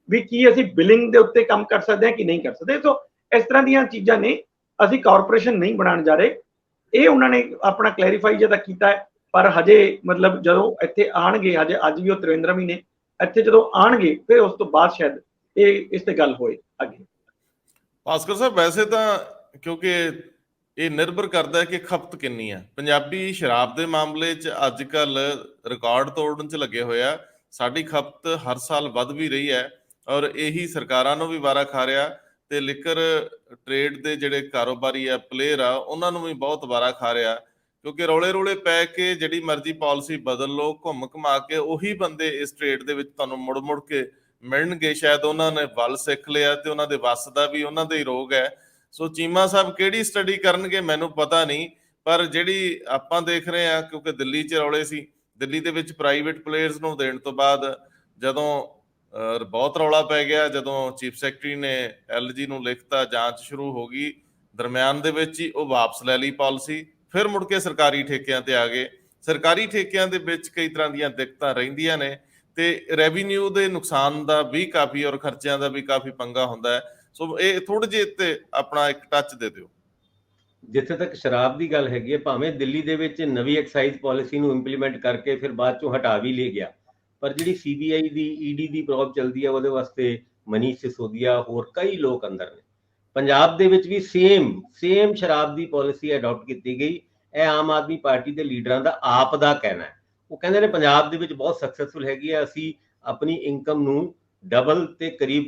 ਵੀ ਕੀ ਅਸੀਂ ਬਿਲਿੰਗ ਦੇ ਉੱਤੇ ਕੰਮ ਕਰ ਸਕਦੇ ਹਾਂ ਕਿ ਨਹੀਂ ਕਰ ਸਕਦੇ। ਸੋ ਇਸ ਤਰ੍ਹਾਂ ਦੀਆਂ ਚੀਜ਼ਾਂ ਨੇ, ਅਸੀਂ ਕਾਰਪੋਰੇਸ਼ਨ ਨਹੀਂ ਬਣਾਉਣ ਜਾ ਰਹੇ। ਇਹ ਉਹਨਾਂ ਨੇ ਆਪਣਾ ਕਲੈਰੀਫਾਈ ਜਿਹਾ ਕੀਤਾ ਹੈ, ਪਰ ਹਜੇ ਮਤਲਬ ਜਦੋਂ ਇੱਥੇ ਆਣਗੇ, ਹਜੇ ਅੱਜ ਵੀ ਉਹ 53 ਨੇ, ਇੱਥੇ ਜਦੋਂ ਆਣਗੇ ਫਿਰ ਉਸ ਤੋਂ ਬਾਅਦ ਸ਼ਾਇਦ ਇਹ ਇਸ ਤੇ ਗੱਲ ਹੋਏ ਅੱਗੇ। ਭਾਸਕਰ ਸਾਹਿਬ, ਵੈਸੇ ਤਾਂ ਕਿਉਂਕਿ ਇਹ ਨਿਰਭਰ ਕਰਦਾ ਹੈ ਕਿ ਖਪਤ ਕਿੰਨੀ ਹੈ। ਪੰਜਾਬੀ ਸ਼ਰਾਬ ਦੇ ਮਾਮਲੇ 'ਚ ਅੱਜ ਕੱਲ ਰਿਕਾਰਡ ਤੋੜਨ 'ਚ ਲੱਗੇ ਹੋਏ ਆ। ਸਾਡੀ ਖਪਤ ਹਰ ਸਾਲ ਵੱਧ ਵੀ ਰਹੀ ਹੈ ਔਰ ਇਹੀ ਸਰਕਾਰਾਂ ਨੂੰ ਵੀ ਵਾਰਾ ਖਾ ਰਿਹਾ, ਤੇ ਲਿਕਰ ਟ੍ਰੇਡ ਦੇ ਜਿਹੜੇ ਕਾਰੋਬਾਰੀ ਆ, ਪਲੇਅਰ ਆ, ਉਹਨਾਂ ਨੂੰ ਵੀ ਬਹੁਤ ਵਾਰਾ ਖਾ ਰਿਹਾ, ਕਿਉਂਕਿ ਰੌਲੇ ਪੈ ਕੇ ਜਿਹੜੀ ਮਰਜ਼ੀ ਪਾਲਿਸੀ ਬਦਲ ਲਓ, ਘੁੰਮ ਘੁਮਾ ਕੇ ਉਹੀ ਬੰਦੇ ਇਸ ਟ੍ਰੇਡ ਦੇ ਵਿੱਚ ਤੁਹਾਨੂੰ ਮੁੜ ਕੇ ਮਿਲਣਗੇ। ਸ਼ਾਇਦ ਉਹਨਾਂ ਨੇ ਵੱਲ ਸਿੱਖ ਲਿਆ ਤੇ ਉਹਨਾਂ ਦੇ ਵੱਸ ਦਾ ਵੀ ਉਹਨਾਂ ਦੇ ਹੀ ਰੋਗ ਹੈ। ਸੋ ਚੀਮਾ ਸਾਹਿਬ ਕਿਹੜੀ ਸਟੱਡੀ ਕਰਨਗੇ ਮੈਨੂੰ ਪਤਾ ਨਹੀਂ, ਪਰ ਜਿਹੜੀ ਆਪਾਂ ਦੇਖ ਰਹੇ ਹਾਂ, ਕਿਉਂਕਿ ਦਿੱਲੀ 'ਚ ਰੌਲੇ ਸੀ, ਦਿੱਲੀ ਦੇ ਵਿੱਚ ਪ੍ਰਾਈਵੇਟ ਪਲੇਅਰਸ ਨੂੰ ਦੇਣ ਤੋਂ ਬਾਅਦ ਜਦੋਂ ਬਹੁਤ ਰੌਲਾ ਪੈ ਗਿਆ, ਜਦੋਂ ਚੀਫ ਸੈਕਟਰੀ ਨੇ LG ਨੂੰ ਲਿਖਤਾ, ਜਾਂਚ ਸ਼ੁਰੂ ਹੋ ਗਈ, ਦਰਮਿਆਨ ਦੇ ਵਿੱਚ ਹੀ ਉਹ ਵਾਪਸ ਲੈ ਲਈ ਪਾਲਿਸੀ, ਫਿਰ ਮੁੜ ਕੇ ਸਰਕਾਰੀ ਠੇਕਿਆਂ ਤੇ ਆ ਗਏ। ਸਰਕਾਰੀ ਠੇਕਿਆਂ ਦੇ ਵਿੱਚ ਕਈ ਤਰ੍ਹਾਂ ਦੀਆਂ ਦਿੱਕਤਾਂ ਰਹਿੰਦੀਆਂ ਨੇ ਤੇ ਰੈਵਨਿਊ ਦੇ ਨੁਕਸਾਨ ਦਾ ਵੀ ਕਾਫੀ ਔਰ ਖਰਚਿਆਂ ਦਾ ਵੀ ਕਾਫੀ ਪੰਗਾ ਹੁੰਦਾ ਹੈ। ਸੋ ਇਹ ਥੋੜੇ ਜਿਹੇ ਤੇ ਆਪਣਾ ਇੱਕ ਟੱਚ ਦੇ ਦਿਓ। ਜਿੱਥੇ ਤੱਕ ਸ਼ਰਾਬ ਦੀ ਗੱਲ ਹੈਗੀ ਹੈ, ਭਾਵੇਂ ਦਿੱਲੀ ਦੇ ਵਿੱਚ ਨਵੀਂ ਐਕਸਾਈਜ਼ ਪਾਲਿਸੀ ਨੂੰ ਇੰਪਲੀਮੈਂਟ ਕਰਕੇ ਫਿਰ ਬਾਅਦ ਚੋਂ ਹਟਾ ਵੀ ਲਿਆ ਗਿਆ, ਪਰ ਜਿਹੜੀ CBI ਦੀ ED ਦੀ ਪ੍ਰੋਬ ਚੱਲਦੀ ਹੈ ਉਹਦੇ ਵਾਸਤੇ ਮਨੀਸ਼ ਸਿਸੋਦੀਆ ਹੋਰ ਕਈ ਲੋਕ ਅੰਦਰ ਨੇ। ਪੰਜਾਬ ਦੇ ਵਿੱਚ ਵੀ ਸੇਮ ਸ਼ਰਾਬ ਦੀ ਪਾਲਿਸੀ ਅਡਾਪਟ ਕੀਤੀ ਗਈ। ਇਹ ਆਮ ਆਦਮੀ ਪਾਰਟੀ ਦੇ ਲੀਡਰਾਂ ਦਾ ਆਪ ਦਾ ਕਹਿਣਾ ਹੈ। ਉਹ ਕਹਿੰਦੇ ਨੇ ਪੰਜਾਬ ਦੇ ਵਿੱਚ ਬਹੁਤ ਸਕਸੈਸਫੁਲ ਹੈਗੀ ਹੈ, ਅਸੀਂ ਆਪਣੀ ਇਨਕਮ ਨੂੰ ਡਬਲ ਤੇ ਕਰੀਬ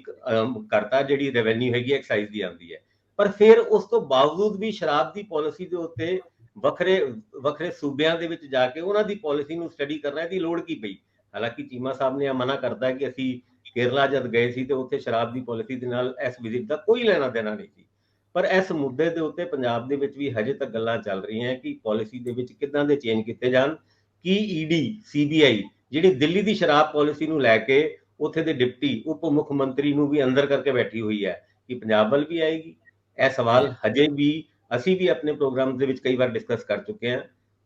ਕਰਤਾ, ਜਿਹੜੀ ਰੈਵਨਿਊ ਹੈਗੀ ਐਕਸਾਈਜ਼ ਦੀ ਆਉਂਦੀ ਹੈ। ਪਰ ਫਿਰ ਉਸ ਤੋਂ ਬਾਵਜੂਦ ਵੀ ਸ਼ਰਾਬ ਦੀ ਪਾਲਿਸੀ ਦੇ ਉੱਤੇ ਵੱਖਰੇ ਸੂਬਿਆਂ ਦੇ ਵਿੱਚ ਜਾ ਕੇ ਉਹਨਾਂ ਦੀ ਪਾਲਿਸੀ ਨੂੰ ਸਟੱਡੀ ਕਰਨਾ ਦੀ ਲੋੜ ਕੀ ਪਈ। ਹਾਲਾਂਕਿ ਚੀਮਾ ਸਾਹਿਬ ਨੇ ਮਨਾ ਕਰਦਾ ਕਿ ਅਸੀਂ ਕੇਰਲਾ ਜਦ ਗਏ ਸੀ ਤੇ ਉੱਥੇ ਸ਼ਰਾਬ ਦੀ ਪਾਲਿਸੀ ਦੇ ਨਾਲ ਇਸ ਵਿਜ਼ਿਟ ਦਾ ਕੋਈ ਲੈਣਾ ਦੇਣਾ ਨਹੀਂ ਸੀ। ਪਰ ਇਸ ਮੁੱਦੇ ਦੇ ਉੱਤੇ ਪੰਜਾਬ ਦੇ ਵਿੱਚ ਵੀ ਹਜੇ ਤੱਕ ਗੱਲਾਂ ਚੱਲ ਰਹੀਆਂ ਕਿ ਪਾਲਿਸੀ ਦੇ ਵਿੱਚ ਕਿੱਦਾਂ ਦੇ ਚੇਂਜ ਕੀਤੇ ਜਾਣ। ਕੀ ਈਡੀ CBI ਜਿਹੜੀ ਦਿੱਲੀ ਦੀ ਸ਼ਰਾਬ ਪਾਲਿਸੀ ਨੂੰ ਲੈ ਕੇ ਉੱਥੇ ਦੇ ਡਿਪਟੀ ਉਪ ਮੁੱਖ ਮੰਤਰੀ ਨੂੰ ਵੀ ਅੰਦਰ ਕਰਕੇ ਬੈਠੀ ਹੋਈ ਹੈ ਕਿ ਪੰਜਾਬ ਵੱਲ ਵੀ ਆਏਗੀ। ਇਹ ਸਵਾਲ ਹਜੇ ਵੀ ਅਸੀਂ ਵੀ ਆਪਣੇ ਪ੍ਰੋਗਰਾਮ ਦੇ ਵਿੱਚ ਕਈ ਵਾਰ ਡਿਸਕਸ ਕਰ ਚੁੱਕੇ ਹਾਂ,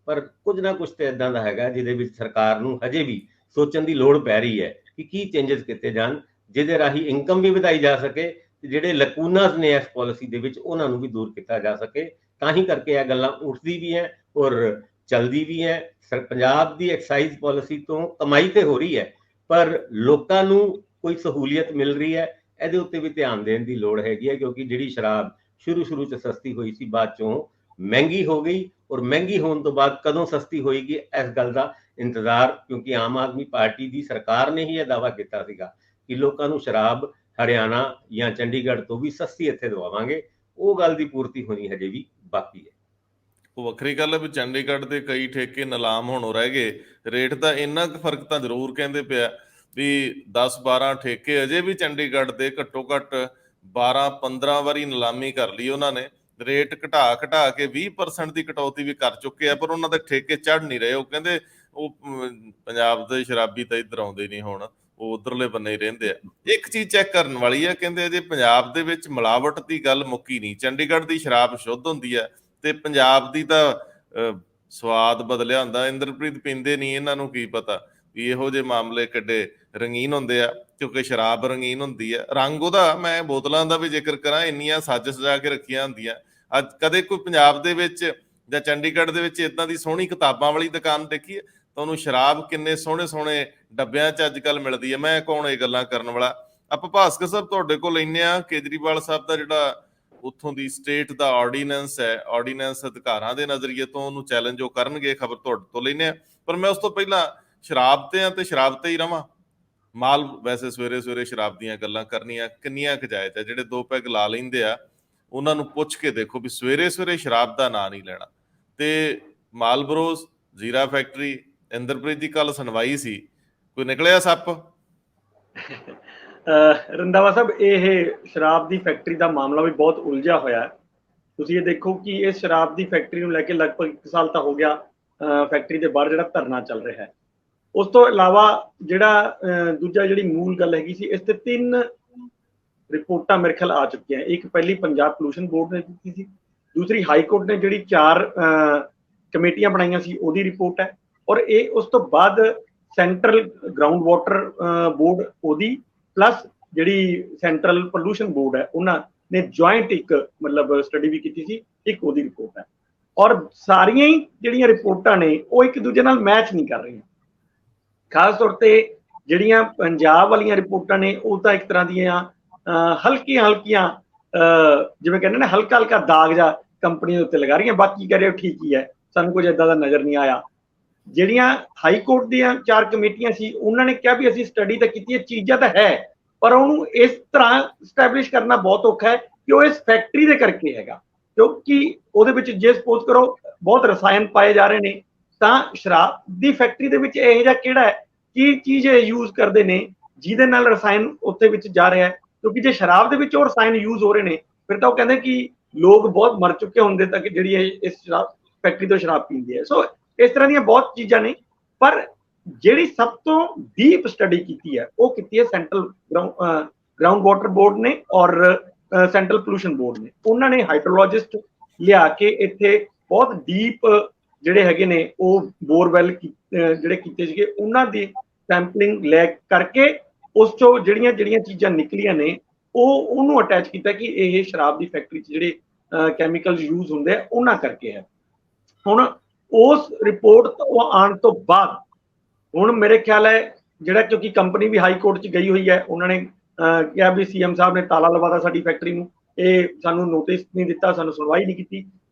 ਪਰ ਕੁਝ ਨਾ ਕੁਝ ਤੇ ਇਦਾਂ ਦਾ ਹੈਗਾ ਜਿਹਦੇ ਵਿੱਚ ਸਰਕਾਰ ਨੂੰ ਹਜੇ ਵੀ ਸੋਚਣ ਦੀ ਲੋੜ ਪੈ ਰਹੀ ਹੈ ਕਿ ਕੀ ਚੇਂਜਸ ਕੀਤੇ ਜਾਣ ਜਿਹਦੇ ਰਾਹੀਂ ਇਨਕਮ ਵੀ ਵਧਾਈ ਜਾ ਸਕੇ ਤੇ ਜਿਹੜੇ ਲਕੂਨਾਸ ਨੇ ਇਸ ਪਾਲਿਸੀ ਦੇ ਵਿੱਚ ਉਹਨਾਂ ਨੂੰ ਵੀ ਦੂਰ ਕੀਤਾ ਜਾ ਸਕੇ। ਤਾਂ ਹੀ ਕਰਕੇ ਇਹ ਗੱਲਾਂ ਉੱਠਦੀ ਵੀ ਹੈ ਔਰ ਚੱਲਦੀ ਵੀ ਹੈ। ਪੰਜਾਬ ਦੀ ਐਕਸਾਈਜ਼ ਪਾਲਿਸੀ ਤੋਂ ਕਮਾਈ ਤੇ ਹੋ ਰਹੀ ਹੈ, ਪਰ ਲੋਕਾਂ ਨੂੰ ਕੋਈ ਸਹੂਲੀਅਤ ਮਿਲ ਰਹੀ ਹੈ, ਇਹਦੇ ਉੱਤੇ ਵੀ ਧਿਆਨ ਦੇਣ ਦੀ ਲੋੜ ਹੈਗੀ ਹੈ, ਕਿਉਂਕਿ ਜਿਹੜੀ ਸ਼ਰਾਬ ਸ਼ੁਰੂ 'ਚ ਸਸਤੀ ਹੋਈ ਸੀ ਬਾਅਦ ਚੋਂ ਮਹਿੰਗੀ ਹੋ ਗਈ, ਔਰ ਮਹਿੰਗੀ ਹੋਣ ਤੋਂ ਬਾਅਦ ਕਦੋਂ ਸਸਤੀ ਹੋਏਗੀ ਇਸ ਗੱਲ ਦਾ ਇੰਤਜ਼ਾਰ, ਕਿਉਂਕਿ ਆਮ ਆਦਮੀ ਪਾਰਟੀ ਦੀ ਸਰਕਾਰ ਨੇ ਹੀ ਇਹ ਦਾਅਵਾ ਕੀਤਾ ਸੀਗਾ ਕਿ ਲੋਕਾਂ ਨੂੰ ਸ਼ਰਾਬ ਹਰਿਆਣਾ ਜਾਂ ਚੰਡੀਗੜ੍ਹ ਤੋਂ ਵੀ ਸਸਤੀ ਇੱਥੇ ਦਵਾਵਾਂਗੇ। ਉਹ ਗੱਲ ਦੀ ਪੂਰਤੀ ਹੋਣੀ ਹਜੇ ਵੀ ਬਾਕੀ ਹੈ। ਉਹ ਵੱਖਰੀ ਗੱਲ ਹੈ ਵੀ ਚੰਡੀਗੜ੍ਹ ਦੇ ਕਈ ਠੇਕੇ ਨਿਲਾਮ ਹੋਣੋਂ ਰਹਿ ਗਏ, ਰੇਟ ਦਾ ਇੰਨਾ ਕੁ ਫਰਕ ਤਾਂ ਜ਼ਰੂਰ ਕਹਿੰਦੇ ਪਿਆ ਵੀ 10-12 ਠੇਕੇ ਅਜੇ ਵੀ ਚੰਡੀਗੜ੍ਹ ਦੇ ਘੱਟੋ ਘੱਟ 12-15 ਵਾਰੀ ਨਿਲਾਮੀ ਕਰ ਲਈ ਉਹਨਾਂ ਨੇ, ਰੇਟ ਘਟਾ ਕੇ 20% ਦੀ ਕਟੌਤੀ ਵੀ ਕਰ ਚੁੱਕੇ ਆ, ਪਰ ਉਹਨਾਂ ਦੇ ਠੇਕੇ ਚੜ੍ਹ ਨਹੀਂ ਰਹੇ। ਉਹ ਕਹਿੰਦੇ ਉਹ ਪੰਜਾਬ ਦੇ ਸ਼ਰਾਬੀ ਤਾਂ ਇੱਧਰ ਆਉਂਦੇ ਨਹੀਂ, ਹੁਣ ਉਹ ਉਧਰਲੇ ਬੰਨੇ ਹੀ ਰਹਿੰਦੇ ਆ। ਇੱਕ ਚੀਜ਼ ਚੈੱਕ ਕਰਨ ਵਾਲੀ ਆ, ਕਹਿੰਦੇ ਅਜੇ ਪੰਜਾਬ ਦੇ ਵਿੱਚ ਮਿਲਾਵਟ ਦੀ ਗੱਲ ਮੁੱਕੀ ਨਹੀਂ। ਚੰਡੀਗੜ੍ਹ ਦੀ ਸ਼ਰਾਬ ਸ਼ੁੱਧ ਹੁੰਦੀ ਆ ਤੇ ਪੰਜਾਬ ਦੀ ਤਾਂ ਸਵਾਦ ਬਦਲਿਆ ਹੁੰਦਾ। ਇੰਦਰਪ੍ਰੀਤ ਪੀਂਦੇ ਨਹੀਂ, ਇਹਨਾਂ ਨੂੰ ਕੀ ਪਤਾ ਵੀ ਇਹੋ ਜਿਹੇ ਮਾਮਲੇ ਕਿੱਡੇ ਰੰਗੀਨ ਹੁੰਦੇ ਆ, ਕਿਉਂਕਿ ਸ਼ਰਾਬ ਰੰਗੀਨ ਹੁੰਦੀ ਆ। ਰੰਗ ਉਹਦਾ, ਮੈਂ ਬੋਤਲਾਂ ਦਾ ਵੀ ਜ਼ਿਕਰ ਕਰਾਂ, ਇੰਨੀਆਂ ਸੱਜ ਸਜਾ ਕੇ ਰੱਖੀਆਂ ਹੁੰਦੀਆਂ। ਅੱਜ ਕਦੇ ਕੋਈ ਪੰਜਾਬ ਦੇ ਵਿੱਚ ਜਾਂ ਚੰਡੀਗੜ੍ਹ ਦੇ ਵਿੱਚ ਇਦਾਂ ਦੀ ਸੋਹਣੀ ਕਿਤਾਬਾਂ ਵਾਲੀ ਦੁਕਾਨ ਦੇਖੀ ਤੁਹਾਨੂੰ ਸ਼ਰਾਬ ਕਿੰਨੇ ਸੋਹਣੇ ਡੱਬਿਆਂ 'ਚ ਅੱਜ ਕੱਲ੍ਹ ਮਿਲਦੀ ਹੈ। ਮੈਂ ਕੌਣ ਇਹ ਗੱਲਾਂ ਕਰਨ ਵਾਲਾ। ਆਪਾਂ ਭਾਸਕਰ ਸਾਹਿਬ ਤੁਹਾਡੇ ਕੋਲ ਲੈਂਦੇ ਹਾਂ ਕੇਜਰੀਵਾਲ ਸਾਹਿਬ ਦਾ ਜਿਹੜਾ ਉੱਥੋਂ ਦੀ ਸਟੇਟ ਦਾ ਆਰਡੀਨੈਂਸ ਹੈ, ਆਰਡੀਨੈਂਸ ਅਧਿਕਾਰਾਂ ਦੇ ਨਜ਼ਰੀਏ ਤੋਂ ਉਹਨੂੰ ਚੈਲੰਜ ਉਹ ਕਰਨਗੇ, ਖਬਰ ਤੁਹਾਡੇ ਤੋਂ ਲੈਂਦੇ ਹਾਂ। ਪਰ ਮੈਂ ਉਸ ਤੋਂ ਪਹਿਲਾਂ ਸ਼ਰਾਬ ਤੇ ਆ ਤੇ ਸ਼ਰਾਬ ਤੇ ਹੀ ਰਵਾਂ। ਮਾਲ ਵੈਸੇ ਸਵੇਰੇ ਸ਼ਰਾਬ ਦੀਆਂ ਗੱਲਾਂ ਕਰਨੀਆਂ ਕਿੰਨੀਆਂ ਕੁ ਜਾਇਜ਼ ਹੈ। ਜਿਹੜੇ 2 ਪੈਗ ਲਾ ਲੈਂਦੇ ਆ ਉਹਨਾਂ ਨੂੰ ਪੁੱਛ ਕੇ ਦੇਖੋ ਵੀ ਸਵੇਰੇ ਸ਼ਰਾਬ ਦਾ ਨਾਂ ਨਹੀਂ ਲੈਣਾ। ਤੇ ਮਾਲਬਰੋਸ, ਜ਼ੀਰਾ ਫੈਕਟਰੀ, ਇੰਦਰਪ੍ਰੀਤ ਦੀ ਕੱਲ ਸੁਣਵਾਈ ਸੀ, ਕੋਈ ਨਿਕਲਿਆ ਸੱਪ? ਰੰਧਾਵਾ ਸਾਹਿਬ, ਇਹ ਸ਼ਰਾਬ ਦੀ ਫੈਕਟਰੀ ਦਾ ਮਾਮਲਾ ਵੀ ਬਹੁਤ ਉਲਝਿਆ ਹੋਇਆ ਹੈ। ਤੁਸੀਂ ਇਹ ਦੇਖੋ ਕਿ ਇਸ ਸ਼ਰਾਬ ਦੀ ਫੈਕਟਰੀ ਨੂੰ ਲੈ ਕੇ ਲਗਭਗ 1 ਸਾਲ ਤਾਂ ਹੋ ਗਿਆ ਫੈਕਟਰੀ ਦੇ ਬਾਹਰ ਜਿਹੜਾ ਧਰਨਾ ਚੱਲ ਰਿਹਾ ਹੈ। ਉਸ ਤੋਂ ਇਲਾਵਾ ਜਿਹੜੀ ਮੂਲ ਗੱਲ ਹੈਗੀ ਸੀ, ਇਸ ਤੇ 3 ਰਿਪੋਰਟਾਂ ਮੇਰੇ ਖਿਆਲ ਆ ਚੁੱਕੀਆਂ। ਇੱਕ ਪਹਿਲੀ ਪੰਜਾਬ ਪੋਲੂਸ਼ਨ ਬੋਰਡ ਨੇ ਦਿੱਤੀ ਸੀ, ਦੂਸਰੀ ਹਾਈ ਕੋਰਟ ਨੇ ਜਿਹੜੀ 4 ਕਮੇਟੀਆਂ ਬਣਾਈਆਂ ਸੀ ਉਹਦੀ ਰਿਪੋਰਟ ਹੈ, ਔਰ ਇਹ ਉਸ ਤੋਂ ਬਾਅਦ ਸੈਂਟਰਲ ਗਰਾਊਂਡ ਵਾਟਰ ਬੋਰਡ ਉਹਦੀ, ਪਲੱਸ ਜਿਹੜੀ ਸੈਂਟਰਲ ਪੋਲੂਸ਼ਨ ਬੋਰਡ ਹੈ ਉਹਨਾਂ ਨੇ ਜੁਆਇੰਟ ਇੱਕ ਮਤਲਬ ਸਟੱਡੀ ਵੀ ਕੀਤੀ ਸੀ, ਇੱਕ ਉਹਦੀ ਰਿਪੋਰਟ ਹੈ। ਔਰ ਸਾਰੀਆਂ ਹੀ ਜਿਹੜੀਆਂ ਰਿਪੋਰਟਾਂ ਨੇ ਉਹ ਇੱਕ ਦੂਜੇ ਨਾਲ ਮੈਚ ਨਹੀਂ ਕਰ ਰਹੀਆਂ। ਖਾਸ ਤੌਰ ਤੇ ਜਿਹੜੀਆਂ ਪੰਜਾਬ ਵਾਲੀਆਂ ਰਿਪੋਰਟਾਂ ਨੇ ਉਹ ਤਾਂ ਇੱਕ ਤਰ੍ਹਾਂ ਦੀਆਂ ਹਲਕੀਆਂ ਜਿਵੇਂ ਕਹਿੰਦੇ ਨੇ ਹਲਕਾ ਦਾਗ ਜਾ ਕੰਪਨੀ ਦੇ ਉੱਤੇ ਲਗਾ ਰਹੀਆਂ, ਬਾਕੀ ਕਹਿ ਰਹੇ ਠੀਕ ਹੀ ਹੈ, ਸਾਨੂੰ ਕੁਝ ਏਦਾਂ ਦਾ ਨਜ਼ਰ ਨਹੀਂ ਆਇਆ। ਜਿਹੜੀਆਂ ਹਾਈ ਕੋਰਟ ਦੀਆਂ 4 ਕਮੇਟੀਆਂ ਸੀ ਉਹਨਾਂ ਨੇ ਕਿਹਾ ਵੀ ਅਸੀਂ ਸਟੱਡੀ ਤਾਂ ਕੀਤੀ ਹੈ, ਚੀਜ਼ਾਂ ਤਾਂ ਹੈ, ਪਰ ਉਹਨੂੰ ਇਸ ਤਰ੍ਹਾਂ ਸਟੈਬਲਿਸ਼ ਕਰਨਾ ਬਹੁਤ ਔਖਾ ਹੈ ਕਿ ਉਹ ਇਸ ਫੈਕਟਰੀ ਦੇ ਕਰਕੇ ਹੈਗਾ, ਕਿਉਂਕਿ ਉਹਦੇ ਵਿੱਚ ਜੇ ਸਪੋਜ਼ ਕਰੋ ਬਹੁਤ ਰਸਾਇਣ ਪਾਏ ਜਾ ਰਹੇ ਨੇ, ਤਾਂ ਸ਼ਰਾਬ ਦੀ ਫੈਕਟਰੀ ਦੇ ਵਿੱਚ ਇਹੋ ਜਿਹਾ ਕਿਹੜਾ ਹੈ, ਕੀ ਚੀਜ਼ ਯੂਜ਼ ਕਰਦੇ ਨੇ ਜਿਹਦੇ ਨਾਲ ਰਸਾਇਣ ਉੱਥੇ ਵਿੱਚ ਜਾ ਰਿਹਾ ਹੈ। ਕਿਉਂਕਿ ਜੇ ਸ਼ਰਾਬ ਦੇ ਵਿੱਚ ਉਹ ਰਸਾਇਣ ਯੂਜ਼ ਹੋ ਰਹੇ ਨੇ ਫਿਰ ਤਾਂ ਉਹ ਕਹਿੰਦੇ ਕਿ ਲੋਕ ਬਹੁਤ ਮਰ ਚੁੱਕੇ ਹੁੰਦੇ ਤੱਕ ਜਿਹੜੀ ਇਸ ਸ਼ਰਾਬ ਫੈਕਟਰੀ ਤੋਂ ਸ਼ਰਾਬ ਪੀਂਦੇ ਆ। ਸੋ ਇਸ ਤਰ੍ਹਾਂ ਦੀਆਂ ਬਹੁਤ ਚੀਜ਼ਾਂ ਨੇ, ਪਰ ਜਿਹੜੀ ਸਭ ਤੋਂ ਡੀਪ ਸਟੱਡੀ ਕੀਤੀ ਹੈ ਉਹ ਕੀਤੀ ਹੈ ਸੈਂਟਰਲ ਗਰਾਊਂਡ ਵਾਟਰ ਬੋਰਡ ਨੇ ਔਰ ਸੈਂਟਰਲ ਪੋਲੂਸ਼ਨ ਬੋਰਡ ਨੇ। ਉਹਨਾਂ ਨੇ ਹਾਈਡਰੋਲੋਜਿਸਟ ਲਿਆ ਕੇ ਇੱਥੇ ਬਹੁਤ ਡੀਪ ਜਿਹੜੇ ਹੈਗੇ ਨੇ ਉਹ ਬੋਰਵੈਲ ਜਿਹੜੇ ਕੀਤੇ ਸੀਗੇ ਉਹਨਾਂ ਦੀ ਸੈਂਪਲਿੰਗ ਲੈ ਕਰਕੇ ਉਸ ਚੋਂ ਜਿਹੜੀਆਂ ਚੀਜ਼ਾਂ ਨਿਕਲੀਆਂ ਨੇ ਉਹਨੂੰ ਅਟੈਚ ਕੀਤਾ ਕਿ ਇਹ ਸ਼ਰਾਬ ਦੀ ਫੈਕਟਰੀ 'ਚ ਜਿਹੜੇ ਕੈਮੀਕਲ ਯੂਜ਼ ਹੁੰਦੇ ਆ ਉਹਨਾਂ ਕਰਕੇ ਹੈ। ਹੁਣ ਉਸ ਰਿਪੋਰਟ ਆਉਣ ਤੋਂ ਬਾਅਦ ਹੁਣ ਮੇਰੇ ਖਿਆਲ ਹੈ ਜਿਹੜਾ, ਕਿਉਂਕਿ ਕੰਪਨੀ ਵੀ ਹਾਈ ਕੋਰਟ 'ਚ ਗਈ ਹੋਈ ਹੈ, ਉਹਨਾਂ ਨੇ ਕਿਹਾ ਵੀ CM ਸਾਹਿਬ ਨੇ ਤਾਲਾ ਲਵਾਤਾ ਸਾਡੀ ਫੈਕਟਰੀ ਨੂੰ, ਇਹ ਸਾਨੂੰ ਨੋਟਿਸ ਨਹੀਂ ਦਿੱਤਾ, ਸਾਨੂੰ ਸੁਣਵਾਈ ਨਹੀਂ ਕੀਤੀ।